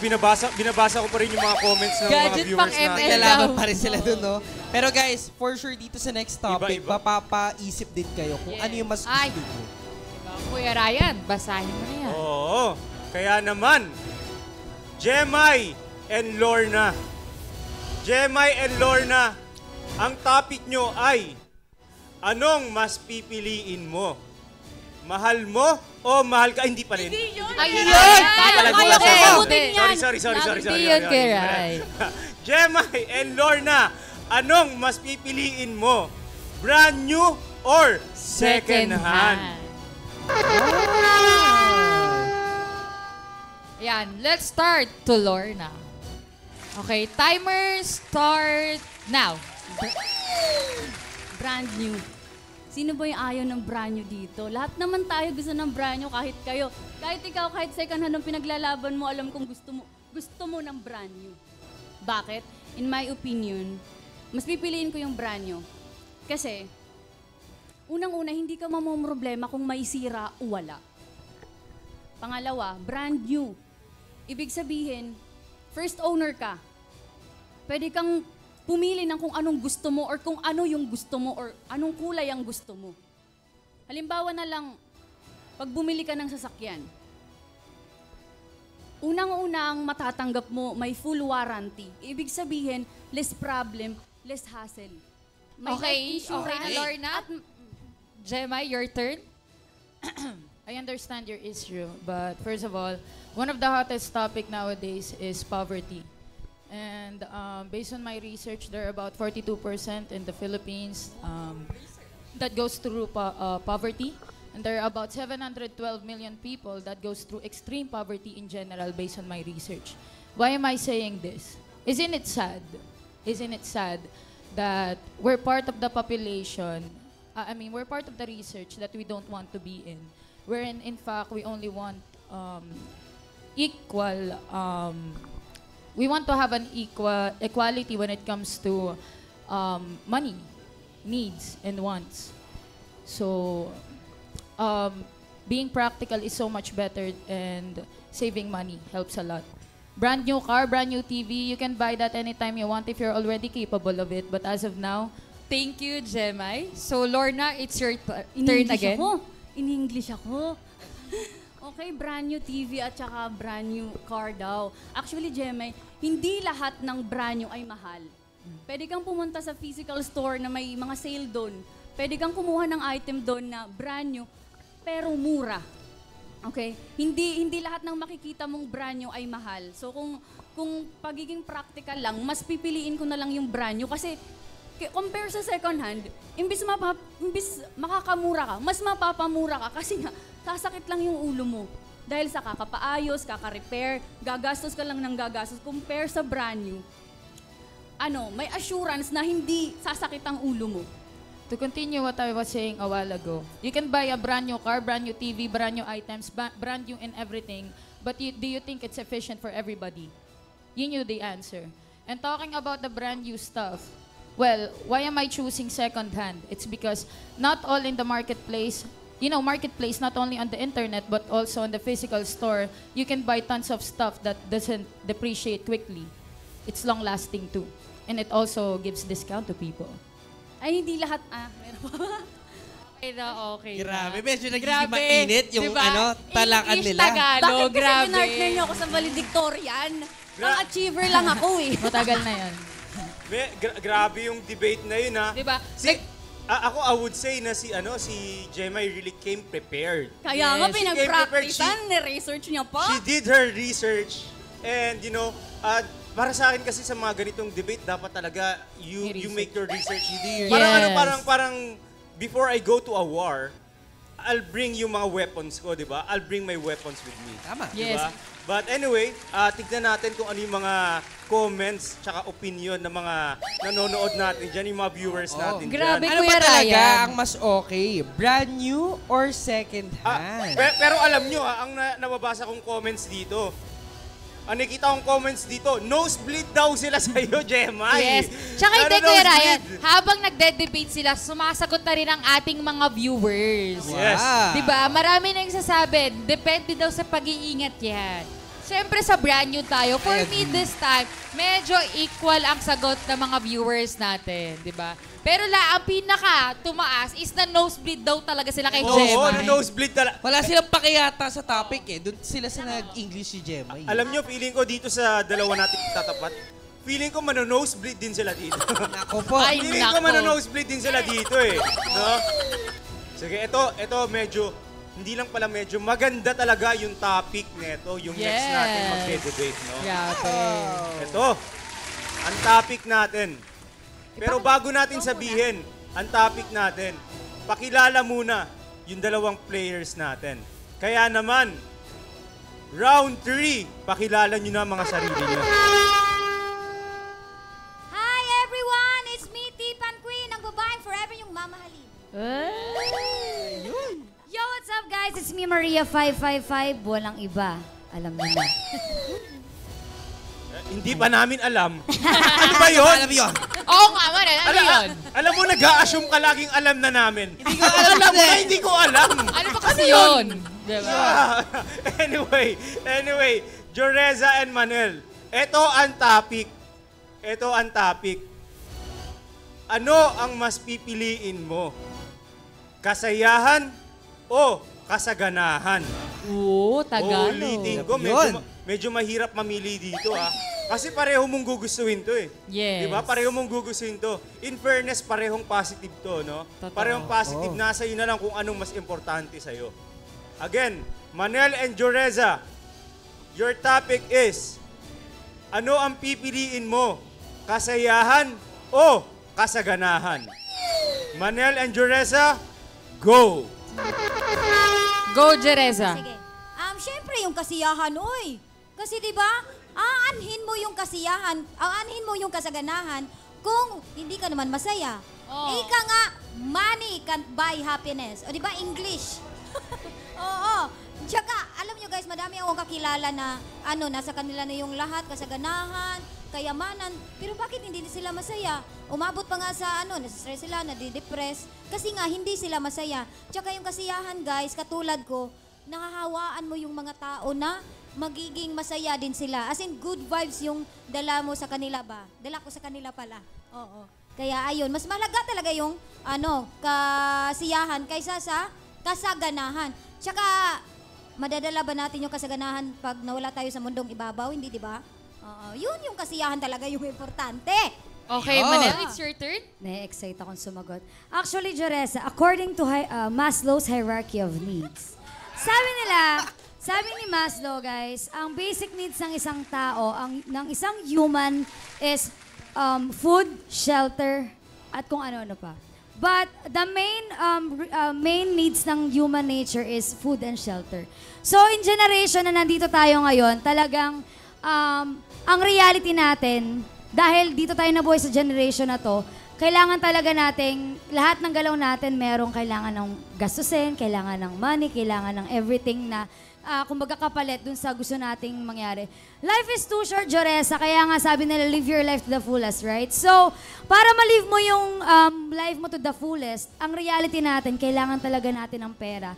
binabasa ko pa rin yung mga comments ng mga viewers natin. Nalaman pa rin sila dun, no? Pero guys, for sure dito sa next topic, mapapaisip din kayo kung ano yung mas gusto nyo. Kuya Ryan, basahin mo na yan. Oo. Kaya naman, Jemay and Lorna. Jemay and Lorna, ang topic nyo ay, anong mas pipiliin mo? Mahal mo o mahal ka? Hindi pa rin. Hindi yun. Ayun! Kaya sagutin yan. Sorry. Hindi yun, Keray. Jemay and Lorna, anong mas pipiliin mo? Brand new or second hand? Yan, let's start to Lorna. Okay, timer start now. Brand new. Sino ba yung ayaw ng brand new dito? Lahat naman tayo gusto ng brand new, kahit kayo. Kahit ikaw, kahit second hand ang pinaglalaban mo, alam kong gusto mo ng brand new. Bakit? In my opinion, mas pipiliin ko yung brand new. Kasi, unang-una, hindi ka mamomroblema kung may sira o wala. Pangalawa, brand new. Ibig sabihin, first owner ka. Pwede kang pumili ng kung anong gusto mo or kung ano yung gusto mo or anong kulay ang gusto mo. Halimbawa na lang, pag bumili ka ng sasakyan, unang-una ang matatanggap mo, may full warranty. Ibig sabihin, less problem, less hassle. May Okay life insurance na, Lorna. at Gemma, your turn. I understand your issue, but first of all, one of the hottest topic nowadays is poverty. And based on my research, there are about 42% in the Philippines that goes through poverty. And there are about 712 million people that goes through extreme poverty in general based on my research. Why am I saying this? Isn't it sad? Isn't it sad that we're part of the population, we're part of the research that we don't want to be in. Wherein, in fact, we only want equal, we want to have an equality when it comes to money, needs, and wants. So, being practical is so much better, and saving money helps a lot. Brand new car, brand new TV, you can buy that anytime you want if you're already capable of it. But as of now, thank you, Gemma. So, Lorna, it's your turn In-English again. In-English ako. Okay, brand new TV at saka brand new car daw. Actually, Gemma, hindi lahat ng brand new ay mahal. Pwede kang pumunta sa physical store na may mga sale doon. Pwede kang kumuha ng item doon na brand new, pero mura. Okay? Hindi lahat ng makikita mong brand new ay mahal. So kung pagiging practical lang, mas pipiliin ko na lang yung brand new kasi compare sa second hand, imbis makakamura ka, mas mapapamura ka kasi nga sasakit lang yung ulo mo. Dahil sa kakapaayos, kaka-repair, gagastos ka lang ng gagastos. Compare sa brand new, may assurance na hindi sasakit ang ulo mo. to continue what I was saying a while ago, you can buy a brand new car, brand new TV, brand new items, brand new in everything, but do you think it's efficient for everybody? You knew the answer. And talking about the brand new stuff, well, why am I choosing second-hand? It's because not all in the marketplace, marketplace, not only on the internet, but also on the physical store, you can buy tons of stuff that doesn't depreciate quickly. It's long-lasting too. And it also gives discount to people. Ay, hindi lahat, meron pa. Okay. Grabe, medyo nagiging mainit yung talakan English, nila. Tagalog, Bakit kasi pinartner niyo ako sa valedictorian? Ang achiever lang ako eh. Matagal na yan. Grabe yung debate na yun, ha? Diba? Ako, I would say na si Gemma really came prepared. Kaya nga, pinag-practicean, ni-research niya pa. She did her research. And, para sa akin kasi sa mga ganitong debate, dapat talaga you make your research. Parang before I go to a war, I'll bring yung mga weapons ko, di ba? I'll bring my weapons with me. Tama. Yes. Diba? But anyway, tignan natin kung ano yung mga comments tsaka opinion ng mga nanonood natin dyan, yung mga viewers natin dyan. Grabe, ano ba talaga ang mas okay? Brand new or second hand? Pero alam nyo, ang nababasa kong comments dito, ang nakita kong comments dito, nosebleed daw sila sa'yo, Gemma. Yes. Tsaka hindi, Kuya Ryan, habang nagde-debate sila, sumasagot na rin ang ating mga viewers. Yes. Diba? Marami nang sasabi, depende daw sa pag-iingat yan. Siyempre sa brand new tayo. For me this time, medyo equal ang sagot ng mga viewers natin. Diba? Pero ang pinaka tumaas is na nosebleed daw talaga sila kay Gemma. Oo, nosebleed talaga. Wala silang pakiyata sa topic eh. Doon sila sa nag-English si Gemma. Alam nyo, feeling ko dito sa dalawa natin tatapat, feeling ko mano-nosebleed din sila dito. Nako po. Feeling ko mano-nosebleed din sila dito eh. No? Sige, ito medyo hindi lang pala medyo, maganda talaga yung topic neto, yung next natin magde-debate, no? Ito, ang topic natin. Pero bago natin sabihin, ang topic natin, pakilala muna yung dalawang players natin. Kaya naman, round 3, pakilala nyo na mga sarili nyo. Hi everyone! It's me, Tipan Queen, ang babaeng forever yung mamahalin. Yo, what's up guys? It's me, Maria 555. Walang iba. Alam mo na. Hindi pa namin alam. Ano ba yun? Alam yun. Oo nga, Maran. Ano yun? Alam mo, nag-a-assume ka laging alam na namin. Hindi ko alam na, hindi ko alam. Ano ba kasi yun? Diba? Anyway, Joreza and Manel, ito ang topic. Ano ang mas pipiliin mo? Kasayahan o kasaganahan? Oo, Tagalog. Ulitin ko, medyo mahirap mamili dito Kasi pareho mong gugustuhin to eh. Yes. Diba? Pareho mong gugustuhin to. In fairness, parehong positive to, no? Totoo. Parehong positive. Nasa iyo na lang kung anong mas importante sa'yo. Again, Manel and Joreza, your topic is, ano ang pipiliin mo? Kasayahan o kasaganahan? Manel and Joreza, go! Go, Joreza. Sige. Syempre yung kasiyahan, oy. Kasi 'di ba? Aanhin mo yung kasiyahan, aanhin mo yung kasaganahan kung hindi ka naman masaya. Ika nga, money can't buy happiness. O 'di ba English? Oo. Tsaka, alam nyo guys, madami akong kakilala na nasa kanila na yung lahat, kasaganahan, kayamanan, pero bakit hindi sila masaya? Umabot pa nga sa nasa-stress sila, nadidepress, kasi nga hindi sila masaya. Tsaka yung kasiyahan guys, katulad ko, nakahawaan mo yung mga tao na magiging masaya din sila. As in, good vibes yung dala mo sa kanila ba? Dala ko sa kanila pala. Oo. Kaya ayun, mas mahalaga talaga yung kasiyahan kaysa sa kasaganahan. Tsaka, madadala ba natin yung kasaganahan pag nawala tayo sa mundong ibabaw? Hindi, di ba? Yun yung kasiyahan talaga yung importante. Okay, Manel, it's your turn. Na-excite akong sumagot. Actually, Joreza, according to Maslow's hierarchy of needs, sabi ni Maslow, guys, ang basic needs ng isang tao, ng isang human is food, shelter, at kung ano-ano pa. But the main needs ng human nature is food and shelter. So in generation na nandito tayo ngayon, talagang ang reality natin, dahil dito tayo nabuhay sa generation na to, kailangan talaga nating, lahat ng galaw natin, merong kailangan ng gastusin, kailangan ng money, kailangan ng everything na kumbaga kapalit dun sa gusto nating mangyari. Life is too short, Joreza, kaya nga sabi nila, live your life to the fullest, right? So, para ma-live mo yung life mo to the fullest, ang reality natin, kailangan talaga natin ng pera.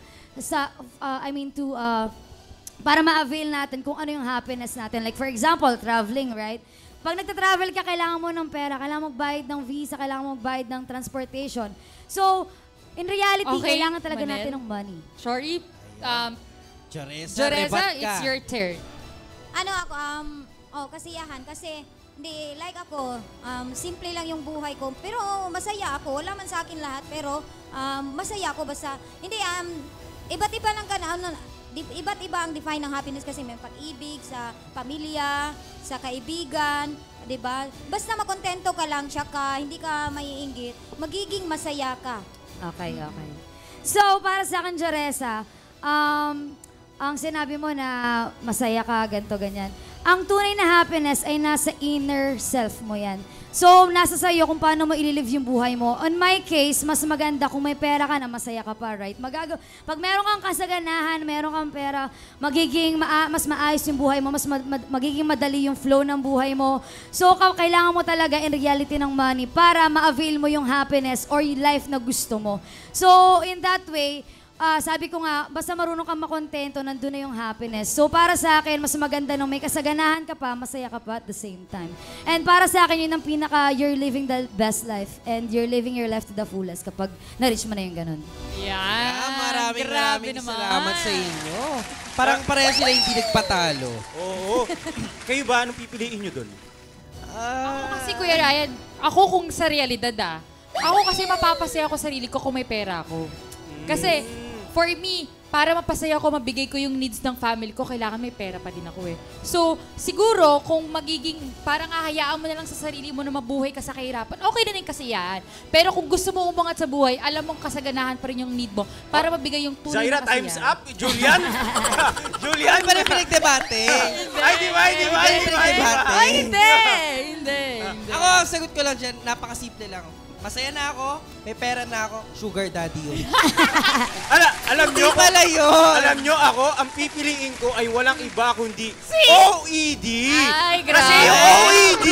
Para ma-avail natin kung ano yung happiness natin. Like for example, traveling, right? Pag nagta-travel ka, kailangan mo ng pera, kailangan magbayad ng visa, kailangan magbayad ng transportation. So, in reality, kailangan talaga natin ng money. Sorry, Joreza, it's your turn. Kasiyahan. Kasi, hindi, like ako, simple lang yung buhay ko. Pero masaya ako. Wala man sa akin lahat, pero masaya ako. Basta, hindi, iba't iba lang iba't iba ang define ng happiness kasi may pag-ibig sa pamilya, sa kaibigan, 'di ba? Basta makontento ka lang, tsaka hindi ka maiinggit, magiging masaya ka. Okay. So, para sa akin, Joreza, ang sinabi mo na masaya ka, ganito, ganyan. Ang tunay na happiness ay nasa inner self mo yan. So, nasa sa'yo kung paano mo ililive yung buhay mo. On my case, mas maganda kung may pera ka na masaya ka pa, right? Pag meron kang kasaganahan, meron kang pera, magiging mas maayos yung buhay mo, magiging madali yung flow ng buhay mo. So, kailangan mo talaga in reality ng money para ma-avail mo yung happiness or yung life na gusto mo. So, in that way, sabi ko nga, basta marunong kang makontento, nandun na yung happiness. So para sa akin, mas maganda nung may kasaganahan ka pa, masaya ka pa at the same time. And para sa akin, yun ang you're living the best life and you're living your life to the fullest kapag na-reach mo na yung ganun. Yan. Maraming salamat sa inyo. Parang pareha sila hindi nagpatalo. Oo. Kayo ba, anong pipiliin nyo dun? Ako kasi, Kuya Ryan, ako kung sa realidad ako kasi mapapasaya ako sarili ko kung may pera ako. Kasi, for me, para mapasaya ko, mabigay ko yung needs ng family ko, kailangan may pera pa din ako eh. So, siguro, kung magiging, parang hahayaan mo na lang sa sarili mo na mabuhay ka sa kahirapan, okay na yung kasiyahan. Pero kung gusto mo umangat sa buhay, alam mong kasaganahan pa rin yung need mo para mabigay yung tunay Zaira, na kasiyahan. time's up. Julian? Julian? Ano ba na pinagdebate? Ay, di ba? Hindi. Ako, ang sagot ko lang dyan, napakasimple lang. Masaya na ako, may pera na ako, sugar daddy yun. Alam nyo, Hindi pala yun. Alam nyo, ako, ang pipiliin ko ay walang iba kundi OED. Ay, grabe. Kasi yung OED,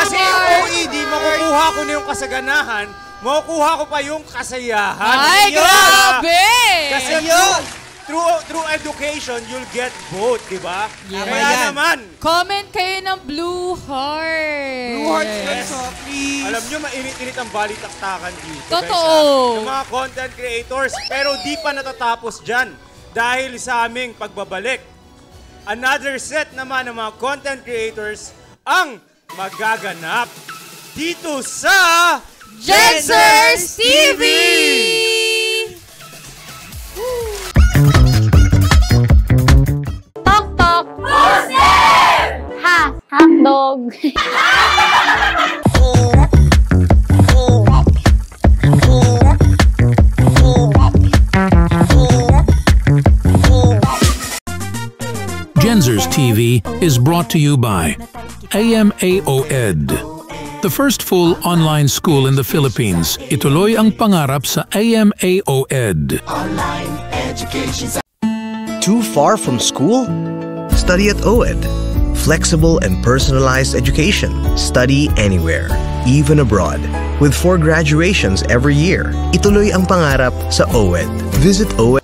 kasi yung OED, makukuha ko na yung kasaganahan, makukuha ko pa yung kasayahan. Ay, grabe! Kasi through education, you'll get both, di ba? Yeah. Kaya naman, comment kayo ng Blue Heart. Blue Heart, please. Alam nyo, mainit-init ang balitaktakan dito. Totoo. Yung mga content creators. Pero di pa natatapos dyan. Dahil sa aming pagbabalik. Another set naman ng mga content creators ang magaganap dito sa Gensers TV! Tok tok. Who's there? Ha, hotdog. Gensers TV is brought to you by AMAO Ed. The first full online school in the Philippines. Ituloy ang pangarap sa AMAO Ed. Online education. Too far from school? Study at OED. Flexible and personalized education. Study anywhere, even abroad. With 4 graduations every year. Ituloy ang pangarap sa OED. Visit OED.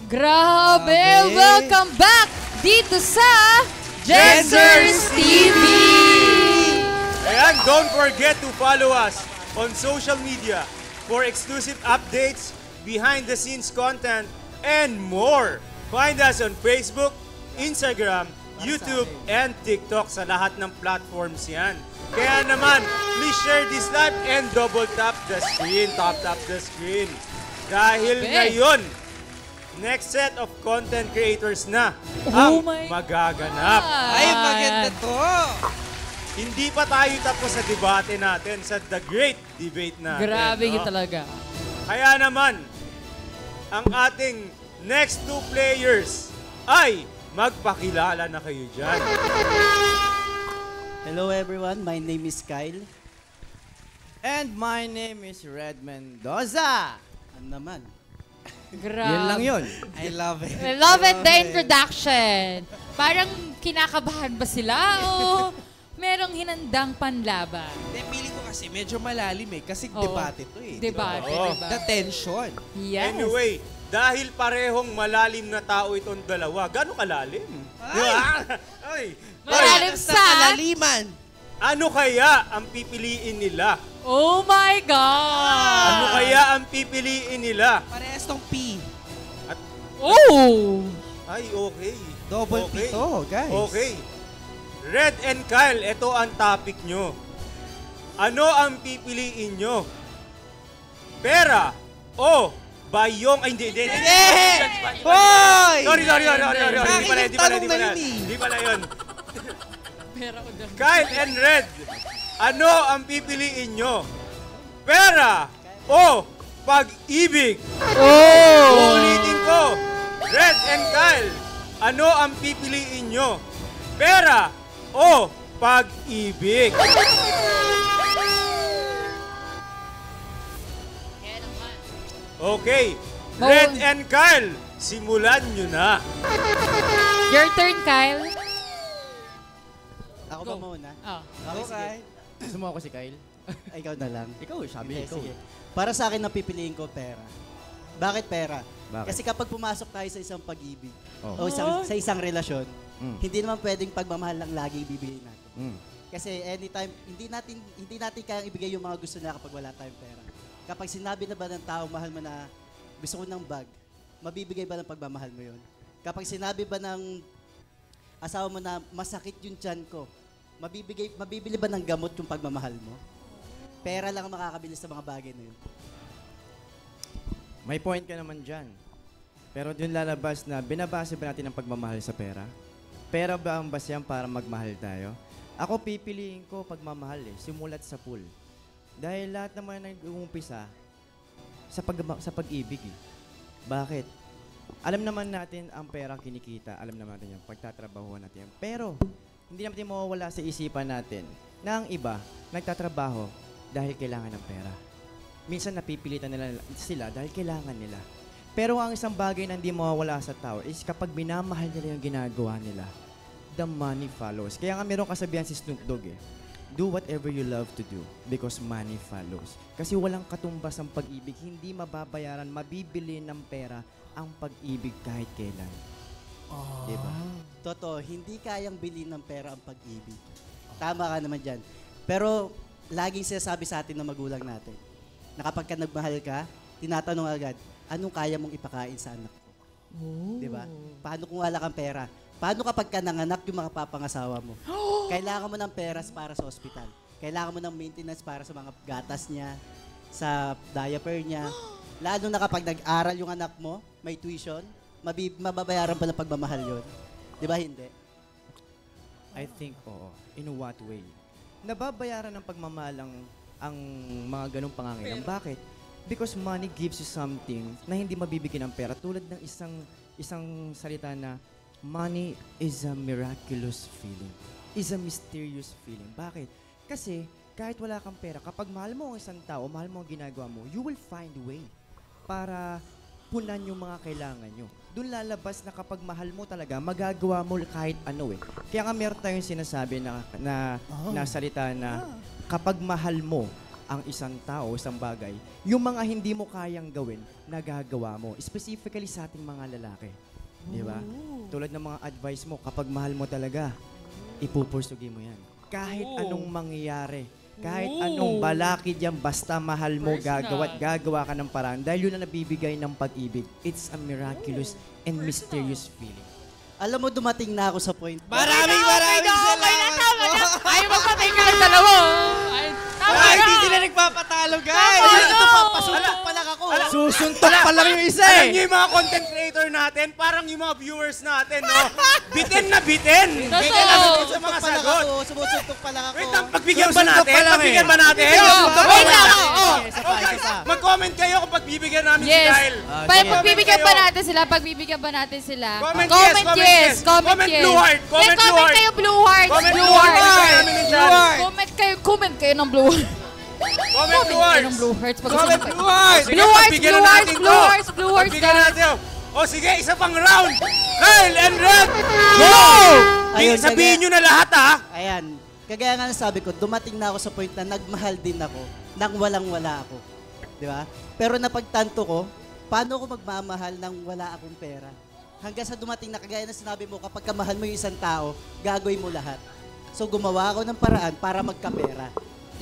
Grabe! Welcome back dito sa Gensers TV! Ayan, don't forget to follow us on social media for exclusive updates, behind-the-scenes content, and more. Find us on Facebook, Instagram, YouTube, and TikTok sa lahat ng platforms yan. Kaya naman, please share this live and double tap the screen, tap the screen. Dahil ngayon, next set of content creators na ang magaganap. Ay, maganda to. Hindi pa tayo tapos sa debate natin, sa The Great Debate natin. Grabe talaga. Kaya naman, ang ating next 2 players ay magpakilala na kayo dyan. Hello everyone, my name is Kyle. And my name is Red Mendoza. Ano naman? Grabe. Yan lang yun. I love it. I love it, the introduction. Parang kinakabahan ba sila o merong hinandang panlaban? Hindi, feeling ko kasi medyo malalim eh. Kasi debate to eh. Debate, diba? The tension. Yes. Anyway, dahil parehong malalim na tao itong dalawa, gano'ng kalalim? Ay! Malalim sa kalaliman. Ano kaya ang pipiliin nila? Oh my God! Ano kaya ang pipiliin nila? Parehas tong P. Oh! Ay, okay. Double P to, guys. Okay. Red and Kyle, ito ang topic nyo. Ano ang pipiliin nyo? Pera o bayong... Ay, hindi. Hoy! Sorry. Hindi pala yun. Kyle and Red, ano ang pipiliin nyo? Pera o pag-ibig? Ulitin ko. Red and Kyle, ano ang pipiliin nyo? Pera o pag-ibig? Okay. Red and Kyle, simulan nyo na. Your turn, Kyle. Ako ba muna? Okay. Gusto mo ako si Kyle? Ay, ikaw na lang. Ikaw, sabi ikaw. Sige. Para sa akin, napipiliin ko pera. Bakit pera? Bakit? Kasi kapag pumasok tayo sa isang pag-ibig o sa isang relasyon, hindi naman pwedeng pagmamahal lang lagi ibibigay natin. Kasi anytime, hindi natin kayang ibigay yung mga gusto na kapag wala tayong pera. Kapag sinabi na ba ng tao, mahal mo na, gusto ko ng bag, mabibigay ba ng pagmamahal mo yun? Kapag sinabi ba ng asawa mo na masakit yung tiyan ko, mabibili ba ng gamot yung pagmamahal mo? Pera lang ang makakabili sa mga bagay na yun. May point ka naman dyan. Pero dun lalabas na binabase ba natin ang pagmamahal sa pera? Pera ba ang basyan para magmahal tayo? Ako pipiliin ko pagmamahal simulat sa pool. Dahil lahat naman nag-uumpisa sa pag-ibig Bakit? Alam naman natin ang pera kinikita, alam naman natin yan, pagtatrabaho natin yan. Pero, hindi natin mawawala sa isipan natin na ang iba nagtatrabaho dahil kailangan ng pera. Minsan napipilitan nila sila dahil kailangan nila. Pero ang isang bagay na hindi mawawala sa tao is kapag minamahal nila yung ginagawa nila, the money follows. Kaya nga meron kasabihan si Snoop Dogg do whatever you love to do because money follows. Kasi walang katumbas ang pag-ibig. Hindi mababayaran, mabibili ng pera ang pag-ibig kahit kailan. Diba? Totoo, hindi kayang bilhin ng pera ang pag-ibig. Tama ka naman dyan. Pero laging sinasabi sa atin ng magulang natin na kapag ka nagmahal ka, tinatanong agad, anong kaya mong ipakain sa anak ko? Diba? Paano kung wala kang pera? Paano kapag ka nanganak yung mga papangasawa mo? Kailangan mo ng peras para sa ospital. Kailangan mo ng maintenance para sa mga gatas niya, sa diaper niya. Lalo na kapag nag-aral yung anak mo, may tuition, mababayaran pa ng pagmamahal yun. Di ba hindi? I think, oo. In what way? Nababayaran ng pagmamahal ang mga ganong pangangailangan. Bakit? Because money gives you something na hindi mabibigyan ng pera. Tulad ng isang salita na, money is a miraculous feeling. Is a mysterious feeling. Bakit? Kasi kahit wala kang pera, kapag mahal mo ang isang tao, mahal mo ang ginagawa mo, you will find a way para punan yung mga kailangan nyo. Doon lalabas na kapag mahal mo talaga, magagawa mo kahit ano Kaya nga meron tayong sinasabi na salita na kapag mahal mo ang isang tao, isang bagay, yung mga hindi mo kayang gawin, nagagawa mo. Specifically sa ating mga lalaki. Di ba? Tulad ng mga advice mo, kapag mahal mo talaga, ipupursugi mo yan. Kahit anong mangyayari, kahit anong balakid yan, basta mahal mo, gagawa ka ng paraan. Dahil yun ang nabibigay ng pag-ibig. It's a miraculous and mysterious feeling. Alam mo, dumating na ako sa point. Maraming salamat po. Ay, magpatay ka ng dalawa. Ay, hindi sila nagpapatalo, guys. Ito pa, pasuntok pa lang ako. Susuntok pa lang yung isa Alam niyo yung mga content creator natin, parang yung mga viewers natin, no? Bitin na bitin. Bitin na bitin sa mga sagot. Sumusuntok pa lang ako. Wait lang, pagbigyan ba natin? Pagbigyan ba natin? Wait lang. Mag-comment kayo kung pagbibigyan namin si Kyle. Pagbibigyan ba natin sila? Pagbibigyan ba natin sila? Comment yes. Comment blue heart. Comment blue heart. Kayo blue heart. Blue heart. Comment kayo ng blue heart. Comment blue hearts. Blue hearts. Comment blue hearts. Blue hearts. Blue hearts. Pagbigyan natin. O sige, isa pang round. Kyle and Red. Go! Sabihin nyo na lahat Ayan. Kagaya nga sabi ko, dumating na ako sa point na nagmahal din ako nang walang-wala ako. Di ba? Pero napagtanto ko, paano ako magmamahal nang wala akong pera? Hanggang sa dumating na kagaya na sinabi mo, kapag kamahal mo yung isang tao, gagawin mo lahat. So gumawa ako ng paraan para magkapera.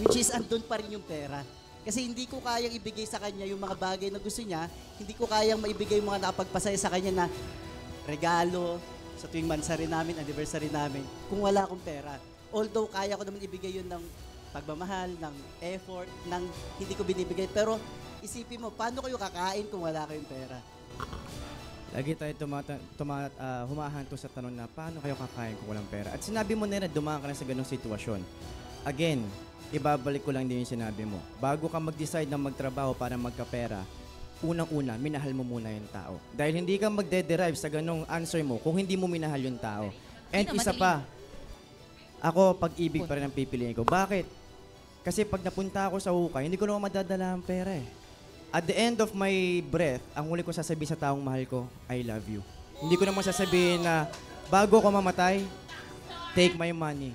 Which is, andun pa rin yung pera. Kasi hindi ko kayang ibigay sa kanya yung mga bagay na gusto niya, hindi ko kayang maibigay yung mga nakapagpasaya sa kanya na regalo, sa tuwing mansari namin, anniversary namin, kung wala akong pera. Although, kaya ko naman ibigay yun ng pagmamahal, ng effort, ng hindi ko binibigay. Pero, isipin mo, paano kayo kakain kung wala kayong pera? Lagi tayo humahanto sa tanong na paano kayo kakain kung walang pera. At sinabi mo na dumaan ka na sa ganong sitwasyon. Again, ibabalik ko lang din yung sinabi mo. Bago ka mag-decide na magtrabaho para magkapera, unang-una, minahal mo muna yung tao. Dahil hindi ka magde-derive sa ganong answer mo kung hindi mo minahal yung tao. And isa pa, ako, pag-ibig pa rin ang pipiliin ko. Bakit? Kasi pag napunta ako sa hukay, hindi ko naman madadala ang pera At the end of my breath, ang huli ko sasabihin sa taong mahal ko, I love you. Hindi ko naman sasabihin na, bago ko mamatay, take my money.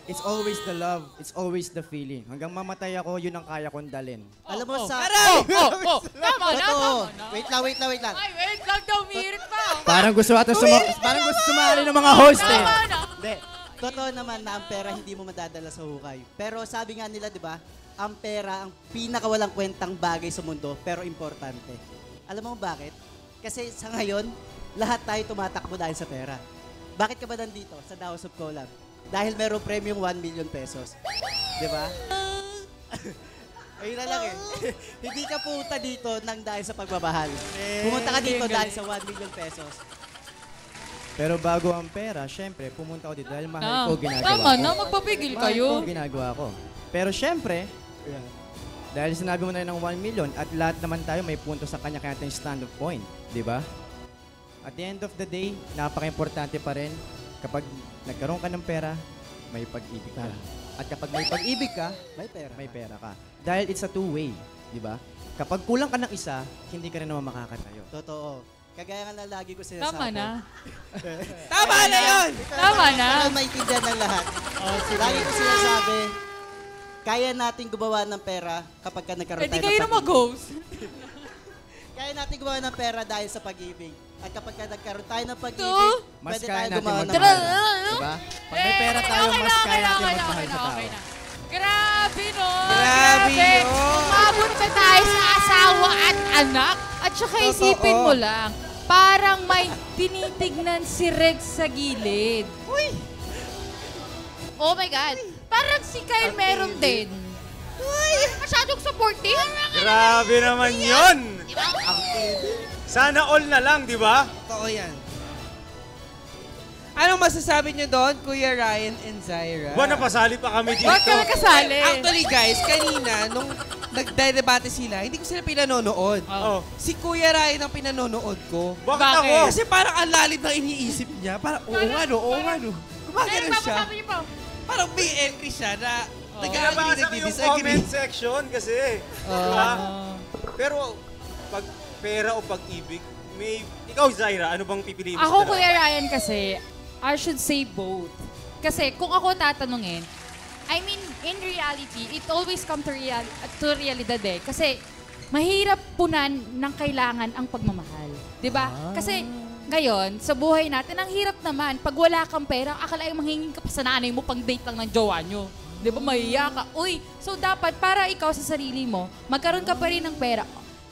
It's always the love. It's always the feeling. Hanggang mamatay ako, yun ang kaya kong dalin. Alam mo sa... Tama na. Wait lang. Ay, wait lang daw, mirit pa. Parang gusto sumali ng mga host Hindi. Totoo naman na ang pera hindi mo madadala sa hukay. Pero sabi nga nila, di ba, ang pera ang pinakawalang kwentang bagay sa mundo, pero importante. Alam mo bakit? Kasi sa ngayon, lahat tayo tumatakbo dahil sa pera. Bakit ka ba nandito sa The House of Collab? Dahil merong premium 1 million pesos. Di ba? Ayun na lang eh. Hindi ka pumunta dito nang dahil sa pagmamahal. Pumunta ka dito dahil sa 1 million pesos. Pero bago ang pera, syempre, pumunta ako dito dahil mahal ko ginagawa Tama ko. na, magpapigil Mahal kayo. ko ginagawa ko. Pero syempre, dahil sinabi mo na ng 1 million at lahat naman tayo may punto sa kanya-kanya tayong stand-up point. Di ba? At the end of the day, napaka-importante pa rin kapag nagkaroon ka ng pera, may pag-ibig ka. At kapag may pag-ibig ka, may pera ka. Dahil it's a two-way. Di ba? Kapag kulang ka ng isa, hindi ka rin naman makakatayo. Totoo. Kagaya nga na lagi ko sinasabi. Tama na. Tama na yun! Tama na. Para maintindihan ng lahat. Lagi ko sinasabi, kaya natin gumawa ng pera kapag ka nagkaroon tayo ng kayo na mag-host. Kaya natin gumawa ng pera dahil sa pag-ibig. At kapag ka nagkaroon tayo ng pag-ibig, Mas pwede kaya tayo natin gumawa ng magmahal. pera. Diba? Pag may pera tayo, mas kaya natin magmahal sa tao. Grabe, no? Grabe yun. Umabot na tayo sa asawa at anak. At saka isipin mo lang, parang may tinitignan si Rex sa gilid. Uy! Oh my God. Parang si Kyle meron din. Uy! Masyadong supportive. Grabe naman yun! Sana all na lang, di ba? Totoo yan. Anong masasabi niyo doon, Kuya Ryan and Zaira? Ba, napasali pa kami dito. Ba't ka nakasali? Actually, guys, kanina, nung nagdedebate sila, hindi ko sila pinanonood. Si Kuya Ryan ang pinanonood ko. Bakit ako? Kasi parang ang lalim ng iniisip niya. Parang, oo nga no, oo nga no. Gumagano siya. Parang may entry siya na Nabasa ko yung comment section kasi. Diba? Pero, pag pera o pag-ibig, may... Ikaw, Zaira, ano bang pipiliin mo sa Ako, dalawa? Kuya Ryan, kasi, I should say both. Kasi kung ako tatanungin, I mean, in reality, it always come to realidad eh. Kasi mahirap punan ng kailangan ang pagmamahal. 'Di ba? Kasi ngayon, sa buhay natin, ang hirap naman. Pag wala kang pera, akala yung manghingin ka pa sa nanay mo pang date lang ng jowa nyo. 'Di ba? Mahiya ka. Uy, so dapat para ikaw sa sarili mo, magkaroon ka pa rin ng pera.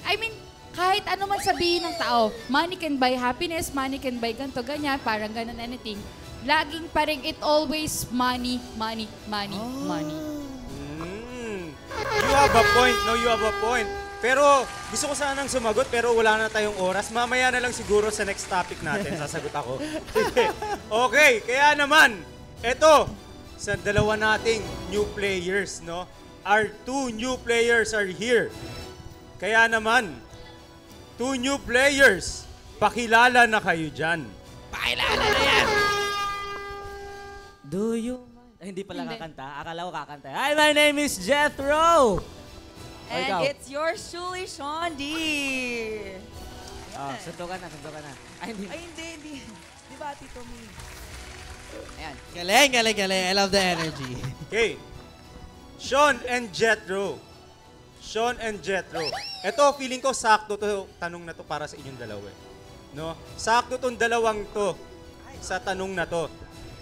I mean, kahit ano man sabihin ng tao, money can buy happiness, money can buy ganito, ganyan, parang ganun anything. Laging pa rin, it always money, money, money, money. You have a point. No, you have a point. Pero gusto ko sanang sumagot pero wala na tayong oras. Mamaya na lang siguro sa next topic natin sasagot ako. Okay, kaya naman, eto, sa dalawa nating new players, no? Our 2 new players are here. Kaya naman, 2 new players, pakilala na kayo dyan. Pakilala na yan! Do you mind? Ay, hindi pala kakanta. Akala ko kakanta. Hi, my name is Jethro! And ikaw? it's yours truly, Shondi! Oh, sunto ka na. Ay, hindi. Hindi. Di ba, Tito Mi? Ayan. Galing. I love the energy. Okay. Sean and Jethro. Ito, feeling ko sakto to tanong na to para sa inyong dalawa. No? Sakto tong dalawang to sa tanong na to.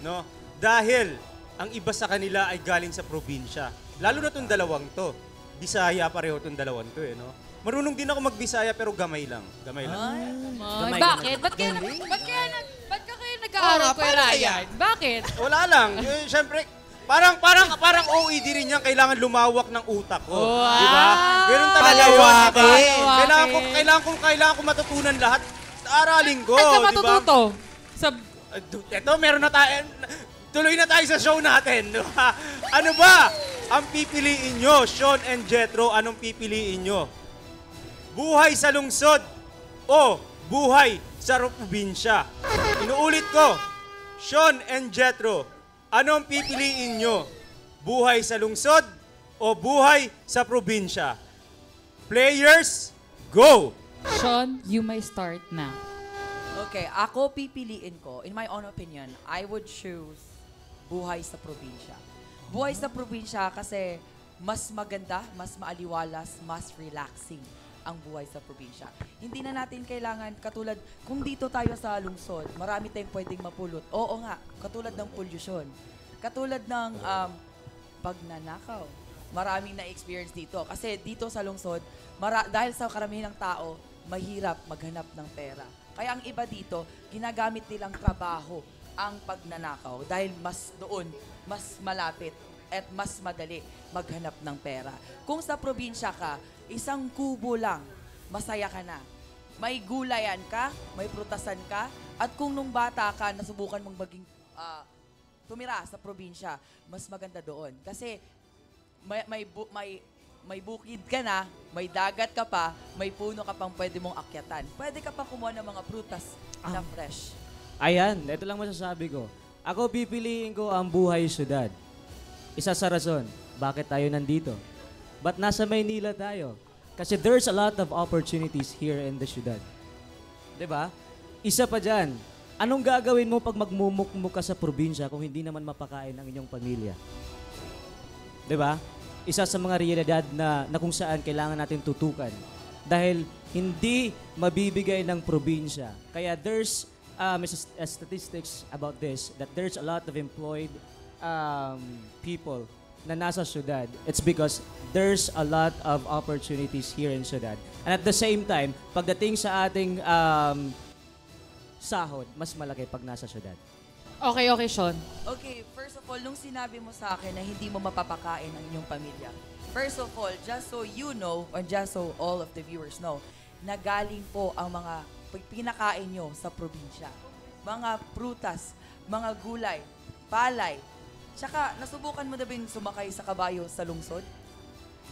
No? Dahil ang iba sa kanila ay galing sa probinsya. Lalo na tong dalawang to. Bisaya pareho tong dalawang to eh, no? Marunong din ako magbisaya pero gamay lang. Gamay lang. Ay, bakit? Ba't ka kayo nag-aaral, Kuya Ryan? Bakit? Wala lang. Siyempre, parang OED rin yan. Kailangan lumawak ng utak ko. Wow! Diba? Ganun talaga yun. Diba? Kailangan ko matutunan lahat. Aralin ko. Saan ka matututo? Ito, meron na tayo. Tuloy na tayo sa show natin. Diba? Ano ba ang pipiliin nyo? Sean and Jethro, anong pipiliin nyo? Buhay sa lungsod o buhay sa probinsya? Inuulit ko, Sean and Jethro, anong pipiliin nyo? Buhay sa lungsod o buhay sa probinsya? Players, go! Sean, you may start now. Okay, ako pipiliin ko, in my own opinion, I would choose buhay sa probinsya. Buhay sa probinsya kasi mas maganda, mas maaliwalas, mas relaxing ang buhay sa probinsya. Hindi na natin kailangan, katulad, kung dito tayo sa lungsod, marami tayong pwedeng mapulot. Oo nga, katulad ng pollution. Katulad ng pagnanakaw. Maraming na-experience dito. Kasi dito sa lungsod, dahil sa karamihan ng tao, mahirap maghanap ng pera. Kaya ang iba dito, ginagamit nilang trabaho ang pagnanakaw dahil mas doon, mas malapit at mas madali maghanap ng pera. Kung sa probinsya ka, isang kubo lang, masaya ka na. May gulayan ka, may prutasan ka, at kung nung bata ka, nasubukan mong maging tumira sa probinsya, mas maganda doon. Kasi may bukid ka na, may dagat ka pa, may puno ka pang pwede mong akyatan. Pwede ka pa kumuha ng mga prutas na fresh. Ayan, ito lang masasabi ko. Ako pipiliin ko ang buhay syudad. Isa sa rason, bakit tayo nandito? Ba't nasa Maynila tayo? Kasi there's a lot of opportunities here in the syudad. 'Di ba? Isa pa dyan, anong gagawin mo pag magmumukmuk ka sa probinsya kung hindi naman mapakain ang inyong pamilya? 'Di ba? Isa sa mga realidad na kung saan kailangan natin tutukan. Dahil hindi mabibigay ng probinsya. Kaya there's statistics about this, that there's a lot of employed people na nasa syudad. It's because there's a lot of opportunities here in syudad. And at the same time, pagdating sa ating sahod, mas malaki pag nasa syudad. Okay, Sean. Okay, first of all, nung sinabi mo sa akin na hindi mo mapapakain ang inyong pamilya, first of all, just so you know, or just so all of the viewers know, nagaling po ang mga pinakain nyo sa probinsya. Mga prutas, mga gulay, palay. Tsaka, nasubukan mo na bang sumakay sa kabayo sa lungsod?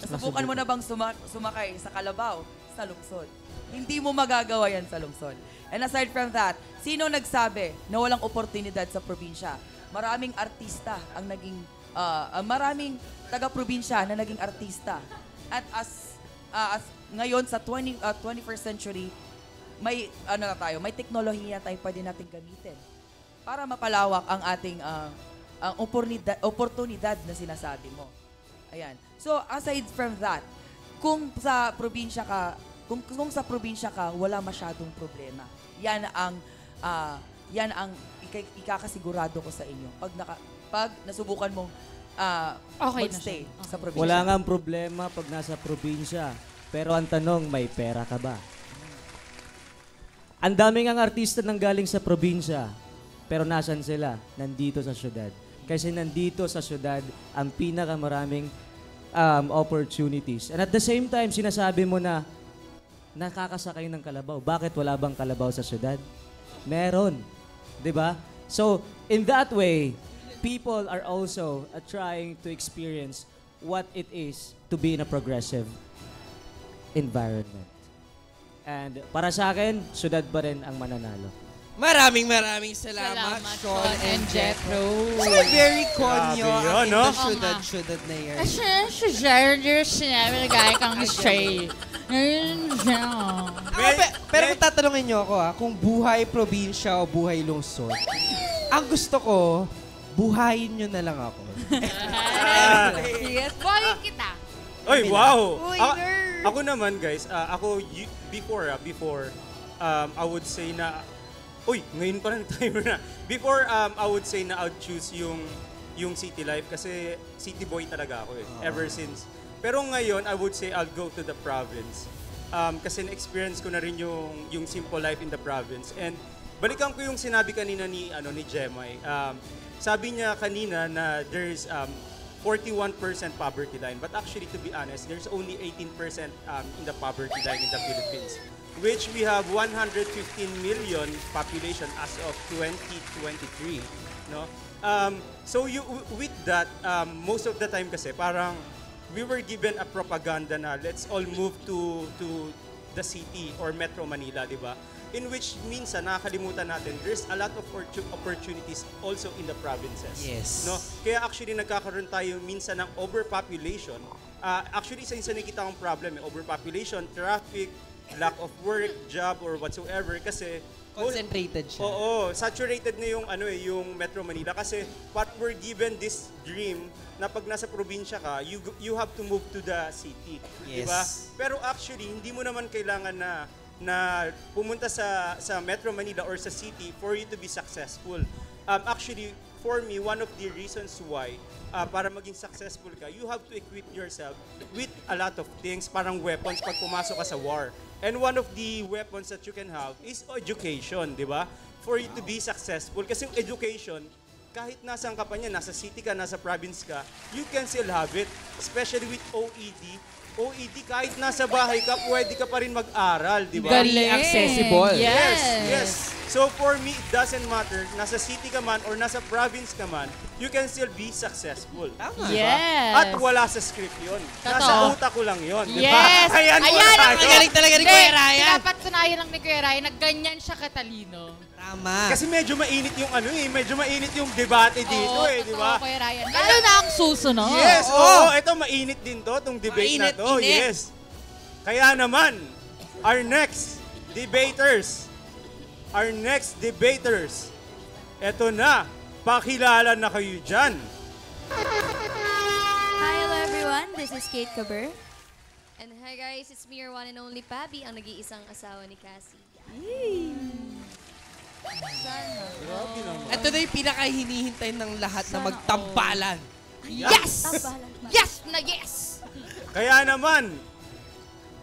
Nasubukan mo na bang sumakay sa kalabaw sa lungsod? Hindi mo magagawa yan sa lungsod. And aside from that, sino nagsabi na walang oportunidad sa probinsya? Maraming artista ang naging, maraming taga-probinsya na naging artista. At as ngayon sa 21st century, may may teknolohiya tayo pwede natin gamitin para mapalawak ang ating ang oportunidad na sinasabi mo. Ayan. So aside from that, kung sa probinsya ka, wala masyadong problema. Yan ang ikakasigurado ko sa inyo. Pag nasubukan mong magstay sa probinsya. Wala nga problema pag nasa probinsya. Pero ang tanong, may pera ka ba? Ang daming ang artista nang galing sa probinsya. Pero nasan sila? Nandito sa syudad. Kasi nandito sa syudad ang pinakamaraming opportunities. And at the same time, sinasabi mo na nakakasakay ng kalabaw. Bakit wala bang kalabaw sa syudad? Meron. 'Di ba? So, in that way, people are also trying to experience what it is to be in a progressive environment. And para sa akin, syudad pa rin ang mananalo. Maraming salamat, Sean and Jethro. Very konyo ang syudad na yan. Sinabi na gaya kang straight. Pero kung tatanungin nyo ako, kung buhay probinsya o buhay lungsod, ang gusto ko, buhayin nyo na lang ako. Yes, buhayin kita. Oy, wow! Ako naman, guys, before, I would say na, ngayon pa lang timer na. Before, I would say na I'd choose yung city life kasi city boy talaga ako ever since. Pero ngayon, I would say I'll go to the province. Kasi na-experience ko na rin yung simple life in the province. And balikan ko yung sinabi kanina ni Jemay. Sabi niya kanina na there's 41% poverty line. But actually, to be honest, there's only 18% in the poverty line in the Philippines, which we have 115 million population as of 2023. No? So with that, most of the time kasi parang we were given a propaganda na let's all move to the city or Metro Manila, di ba? In which minsan nakakalimutan natin there's a lot of opportunities also in the provinces. Yes. No? Kaya actually nagkakaroon tayo minsan ng overpopulation. Actually isa nakita kong problem, overpopulation, traffic, lack of work, job or whatsoever kasi concentrated siya. Oo, saturated na yung Metro Manila kasi what we're given this dream na pag nasa probinsya ka, you have to move to the city, yes. Diba? Pero actually hindi mo naman kailangan na pumunta sa Metro Manila or sa city for you to be successful. Actually, for me, one of the reasons why para maging successful ka, you have to equip yourself with a lot of things, parang weapons pag pumasok ka sa war. And one of the weapons that you can have is education, di ba? For you to be successful. Kasi yung education, kahit nasaan ka pa niya, nasa city ka, nasa province ka, you can still have it. Especially with OED. OED, kahit nasa bahay ka, pwede ka pa rin mag-aral, di ba? Galing. Accessible. Yes. So for me, it doesn't matter, nasa city ka man or nasa province ka man, you can still be successful. Tama. Yes. At wala sa script yun. Nasa utak ko lang yun. Di ba? Yes! Ayan, ang magaling talaga ni Kuya Ryan. Pinapatunayan lang ni Kuya Ryan na ganyan siya katalino. Tama. Kasi medyo mainit yung medyo mainit yung debate dito di ba? Oo, Kuya Ryan. Lalo na ang susunod. Yes, ito mainit din to, tong debate na to. Mainit. Yes. Kaya naman, our next debaters, eto na, pakilala na kayo dyan. Hi, hello everyone. This is Kate Caber. And hi guys, it's me, your one and only Pabi, ang nag-iisang asawa ni Cassie. Ito na yung pinaka-hinihintay ng lahat na magtambalan. Yes! Yes na yes! Kaya naman,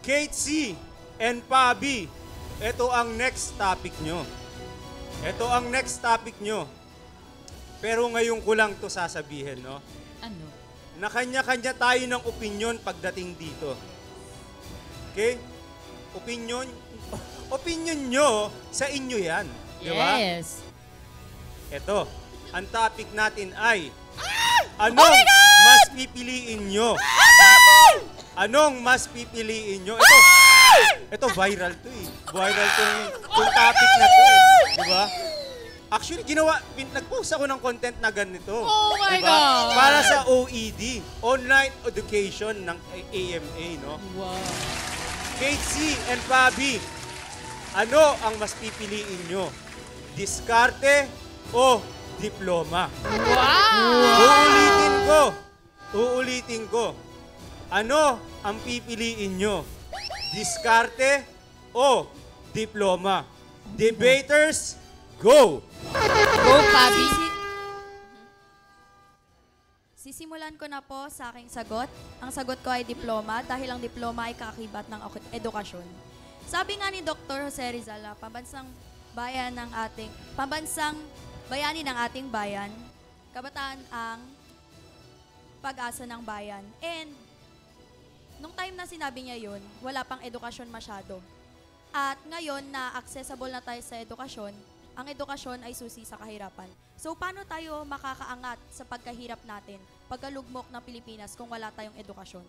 Kate C. and Pabi, ito ang next topic nyo. Pero ngayon ko lang to sasabihin, no? Ano? Na kanya-kanya tayo ng opinion pagdating dito. Okay? Opinion nyo, sa inyo yan. Di ba? Yes. Ito, ang topic natin ay, anong mas pipiliin nyo? Anong mas pipiliin nyo? Ito viral to eh. Viral to yung topic na to eh. Di ba? Actually, nag-post ako ng content na ganito. Oh my diba? God! Para sa OED, Online Education ng AMA, no? Wow. Kate C. and Pabi, ano ang mas pipiliin nyo? Diskarte o diploma? Wow! Uulitin ko. Ano ang pipiliin nyo? Diskarte o diploma? Debaters, go! Go, Pabi! Sisimulan ko na po sa aking sagot. Ang sagot ko ay diploma dahil ang diploma ay kaakibat ng edukasyon. Sabi nga ni Dr. Jose Rizal, pambansang bayani ng ating bayan, kabataan ang pag-asa ng bayan. And nung time na sinabi niya yun, wala pang edukasyon masyado. At ngayon na accessible na tayo sa edukasyon, ang edukasyon ay susi sa kahirapan. So, paano tayo makakaangat sa pagkahirap natin, pagkalugmok ng Pilipinas kung wala tayong edukasyon?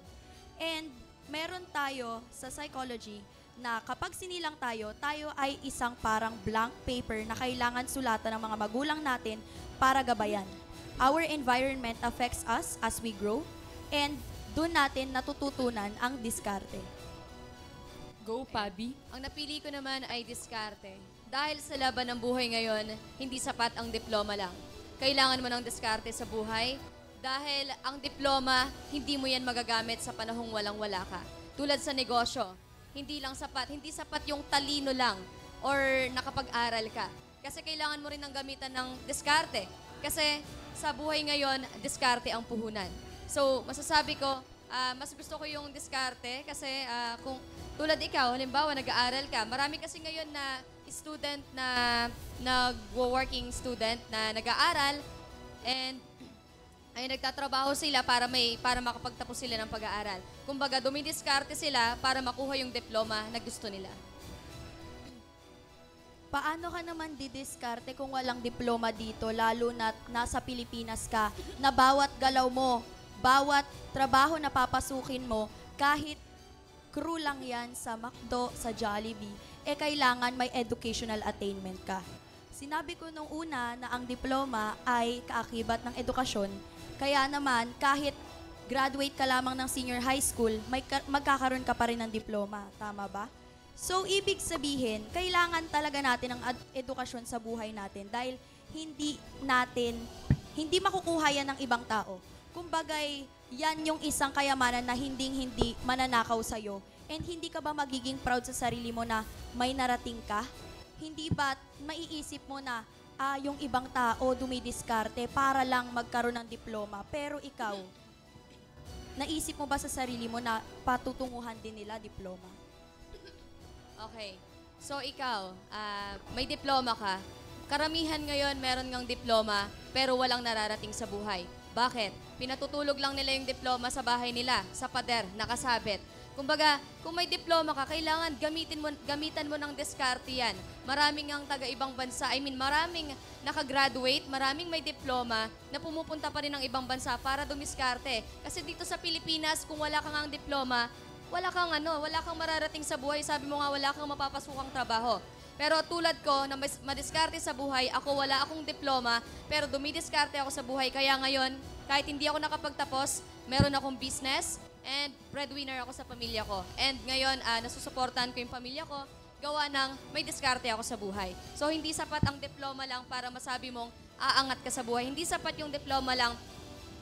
And meron tayo sa psychology na kapag sinilang tayo ay isang parang blank paper na kailangan sulatan ng mga magulang natin para gabayan. Our environment affects us as we grow and doon natin natututunan ang diskarte. Go, Pabi. Ang napili ko naman ay diskarte. Dahil sa laban ng buhay ngayon, hindi sapat ang diploma lang. Kailangan mo ng diskarte sa buhay dahil ang diploma, hindi mo yan magagamit sa panahong walang-wala ka. Tulad sa negosyo, hindi sapat yung talino lang or nakapag-aral ka. Kasi kailangan mo rin ng gamitan ng diskarte. Kasi sa buhay ngayon, diskarte ang puhunan. So, masasabi ko, mas gusto ko yung diskarte kasi kung tulad ikaw, halimbawa, nag-aaral ka. Marami kasi ngayon na student na nag-working student na nag-aaral and ay nagtatrabaho sila para makapagtapos sila ng pag-aaral. Kumbaga, dumidiskarte sila para makuha yung diploma na gusto nila. Paano ka naman didiskarte kung walang diploma dito, lalo na nasa Pilipinas ka, na bawat galaw mo, bawat trabaho na papasukin mo, kahit crew lang yan sa McDo, sa Jollibee, kailangan may educational attainment ka. Sinabi ko nung una na ang diploma ay kaakibat ng edukasyon, kaya naman kahit graduate ka lamang ng senior high school, magkakaroon ka pa rin ng diploma. Tama ba? So, ibig sabihin, kailangan talaga natin ng edukasyon sa buhay natin dahil hindi makukuha yan ng ibang tao. Kumbagay, yan yung isang kayamanan na hindi mananakaw sa'yo. And hindi ka ba magiging proud sa sarili mo na may narating ka? Hindi ba maiisip mo na yung ibang tao dumidiskarte para lang magkaroon ng diploma, pero ikaw, naisip mo ba sa sarili mo na patutunguhan din nila diploma? Okay. So ikaw, may diploma ka, karamihan ngayon meron ngang diploma pero walang nararating sa buhay. Bakit? Pinatutulog lang nila yung diploma sa bahay nila, sa pader, nakasabit. Kumbaga, kung may diploma ka, kailangan gamitan mo ng diskarte yan. Maraming ang taga-ibang bansa, maraming nakagraduate, maraming may diploma na pumupunta pa rin ng ibang bansa para dumiskarte. Kasi dito sa Pilipinas, kung wala kang ang diploma, wala kang mararating sa buhay. Sabi mo nga, wala kang mapapasukang trabaho. Pero tulad ko, na madiskarte sa buhay, wala akong diploma, pero dumidiskarte ako sa buhay. Kaya ngayon, kahit hindi ako nakapagtapos, meron akong business, and breadwinner ako sa pamilya ko. And ngayon, nasusuportahan ko yung pamilya ko, gawa ng may diskarte ako sa buhay. So, hindi sapat ang diploma lang para masabi mong aangat ka sa buhay. Hindi sapat yung diploma lang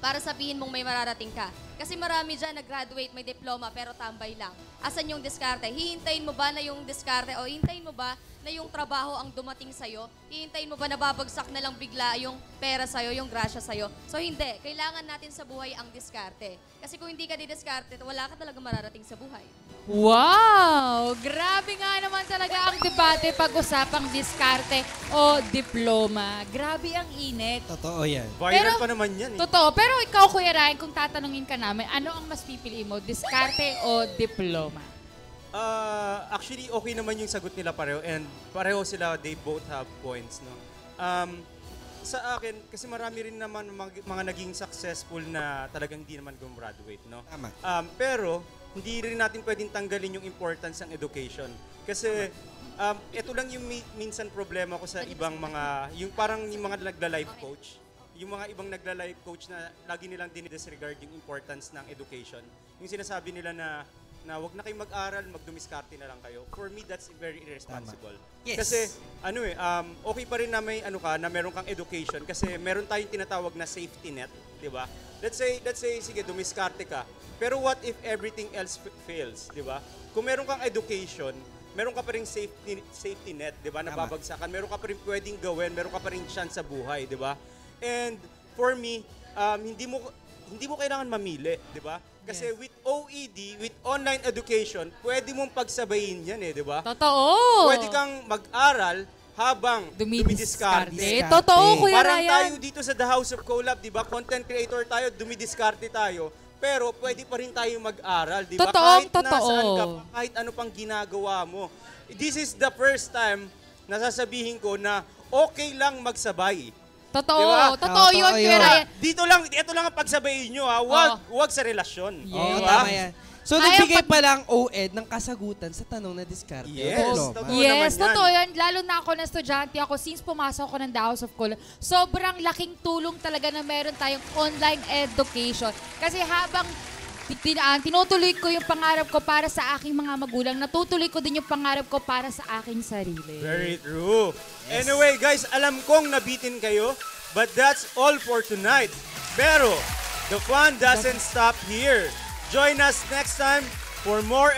para sabihin mong may mararating ka. Kasi marami dyan nag-graduate, may diploma, pero tambay lang. Asan yung diskarte? Hihintayin mo ba na yung diskarte o hihintayin mo ba na yung trabaho ang dumating sa'yo? Hihintayin mo ba na babagsak na lang bigla yung pera sa'yo, yung grasya sa'yo? So hindi. Kailangan natin sa buhay ang diskarte. Kasi kung hindi ka didiskarte, wala ka talaga mararating sa buhay. Wow! Grabe nga naman talaga ang debate pag-usapang diskarte o diploma. Grabe ang init. Totoo yan. Viral pa naman yan. Totoo. Pero ikaw, Kuya Ryan, kung tatanungin ka namin, ano ang mas pipiliin mo, diskarte o diploma? Actually, okay naman yung sagot nila pareho and pareho sila, they both have points, no? Sa akin, kasi marami rin naman mga naging successful na talagang hindi naman gumraduate, no? Tama. Pero, hindi rin natin pwedeng tanggalin yung importance ng education. Kasi, ito lang yung minsan problema ko sa ibang mga, yung parang yung mga nagla-life coach, yung mga ibang nagla-life coach na lagi nilang dinidisregard yung importance ng education. Yung sinasabi nila na wag na kayo mag-aral, magdumiskarte na lang kayo. For me, that's very irresponsible. Yes. Kasi, okay pa rin na may na meron kang education kasi meron tayong tinatawag na safety net, di ba? Let's say, sige, dumiskarte ka. Pero what if everything else fails, di ba? Kung meron kang education, meron ka pa rin safety net, di ba? Nababagsakan. Meron ka pa rin pwedeng gawin, meron ka pa rin chance sa buhay, di ba? And for me, hindi mo kailangan mamili, di ba? Kasi with OED, with online education, pwede mong pagsabayin yan di ba? Totoo! Pwede kang mag-aral habang dumidiskarte. Totoo, Kuya Parang Ryan. tayo dito sa The House of Collab, di ba? Content creator tayo, dumidiskarte tayo. Pero pwede pa rin tayo mag-aral, di ba? Kahit nasaan ka pa, kahit ano pang ginagawa mo. This is the first time na sasabihin ko na okay lang magsabay. Totoo. Diba? Totoo yun, Kuya Ryan. Ito lang ang pagsabayin nyo, ha? Wag sa relasyon. Yes. Tama yan. So, nagbigay pa lang OED ng kasagutan sa tanong na diskarte. Yes, totoo yan. Lalo na ako na estudyante ako, since pumasok ako ng The House of Collab, sobrang laking tulong talaga na meron tayong online education. Kasi habang tinutuloy ko yung pangarap ko para sa aking mga magulang, natutuloy ko din yung pangarap ko para sa aking sarili. Very true. Yes. Anyway, guys, alam kong nabitin kayo, but that's all for tonight. Pero, the fun doesn't stop here. Join us next time for more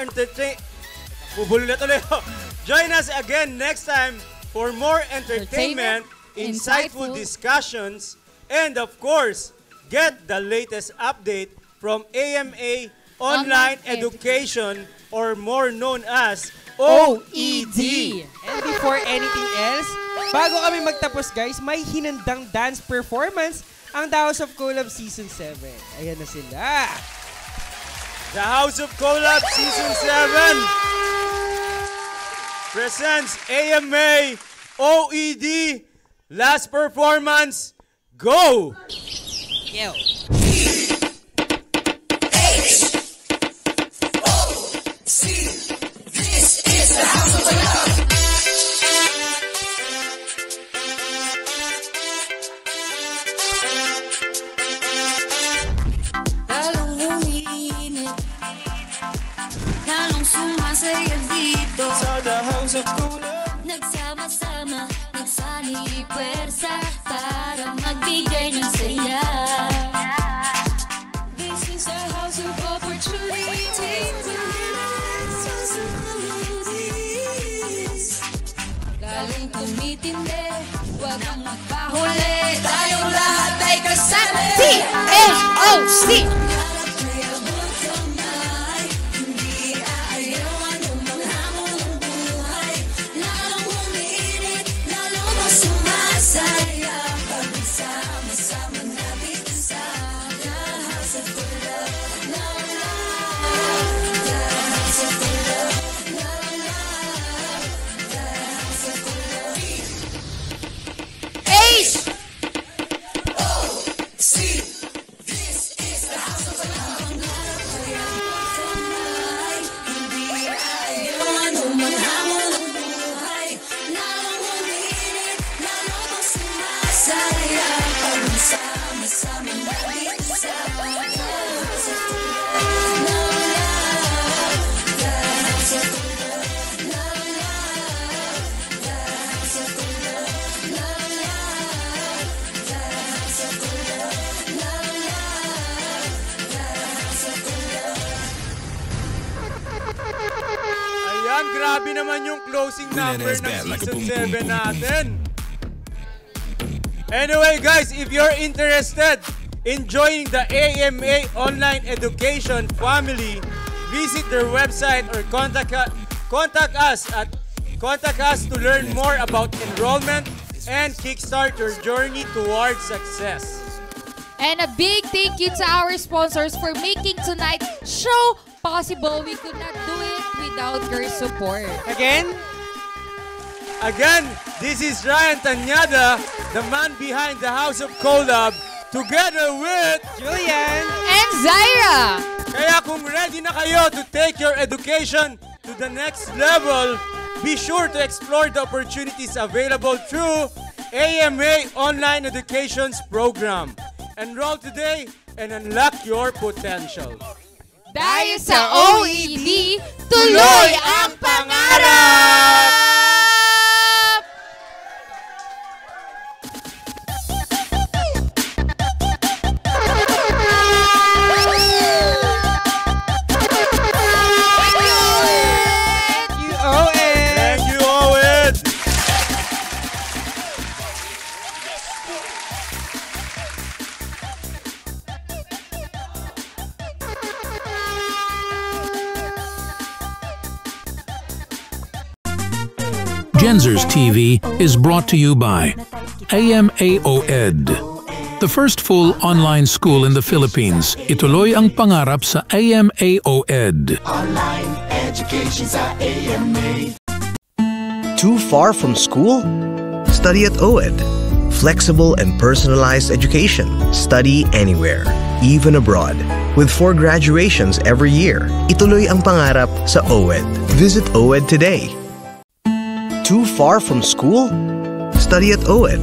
Join us again next time for more entertainment, insightful discussions, and of course, get the latest update from AMA Online Education, or more known as OED. And before anything else, bago kami magtapos guys, may hinandang dance performance ang The House of Collab Season 7. Ayan na sila. The House of Collab Season 7 presents AMA OED. Last performance, go! Yo. Sumasaya dito sa The House of Collab. Nagsama-sama, nagsali pwersa para magbigay ng saya. This is a house of opportunities. Galing tumitindi, huwag kang magpahuli. Tayong lahat ay kasama. TLOC! Smile. Ayan, grabe naman yung closing number ng season 7 natin. Anyway guys, if you're interested in joining the AMA Online Education family, visit their website or contact us to learn more about enrollment and kickstart your journey towards success. And a big thank you to our sponsors for making tonight's show possible. We could not do it without your support. Again, this is Ryan Tanyada, the man behind the House of Collab, together with Julian and Zaira. Kaya kung ready na kayo to take your education to the next level, be sure to explore the opportunities available through AMA Online Education's program. Enroll today and unlock your potential. Dahil sa OED, tuloy ang pangarap! Genzers TV is brought to you by AMAO Ed. The first full online school in the Philippines. Ituloy ang pangarap sa AMAO Ed. Online education sa AMA. Too far from school? Study at OED. Flexible and personalized education. Study anywhere, even abroad. With 4 graduations every year. Ituloy ang pangarap sa OED. Visit OED today. Too far from school? Study at OED.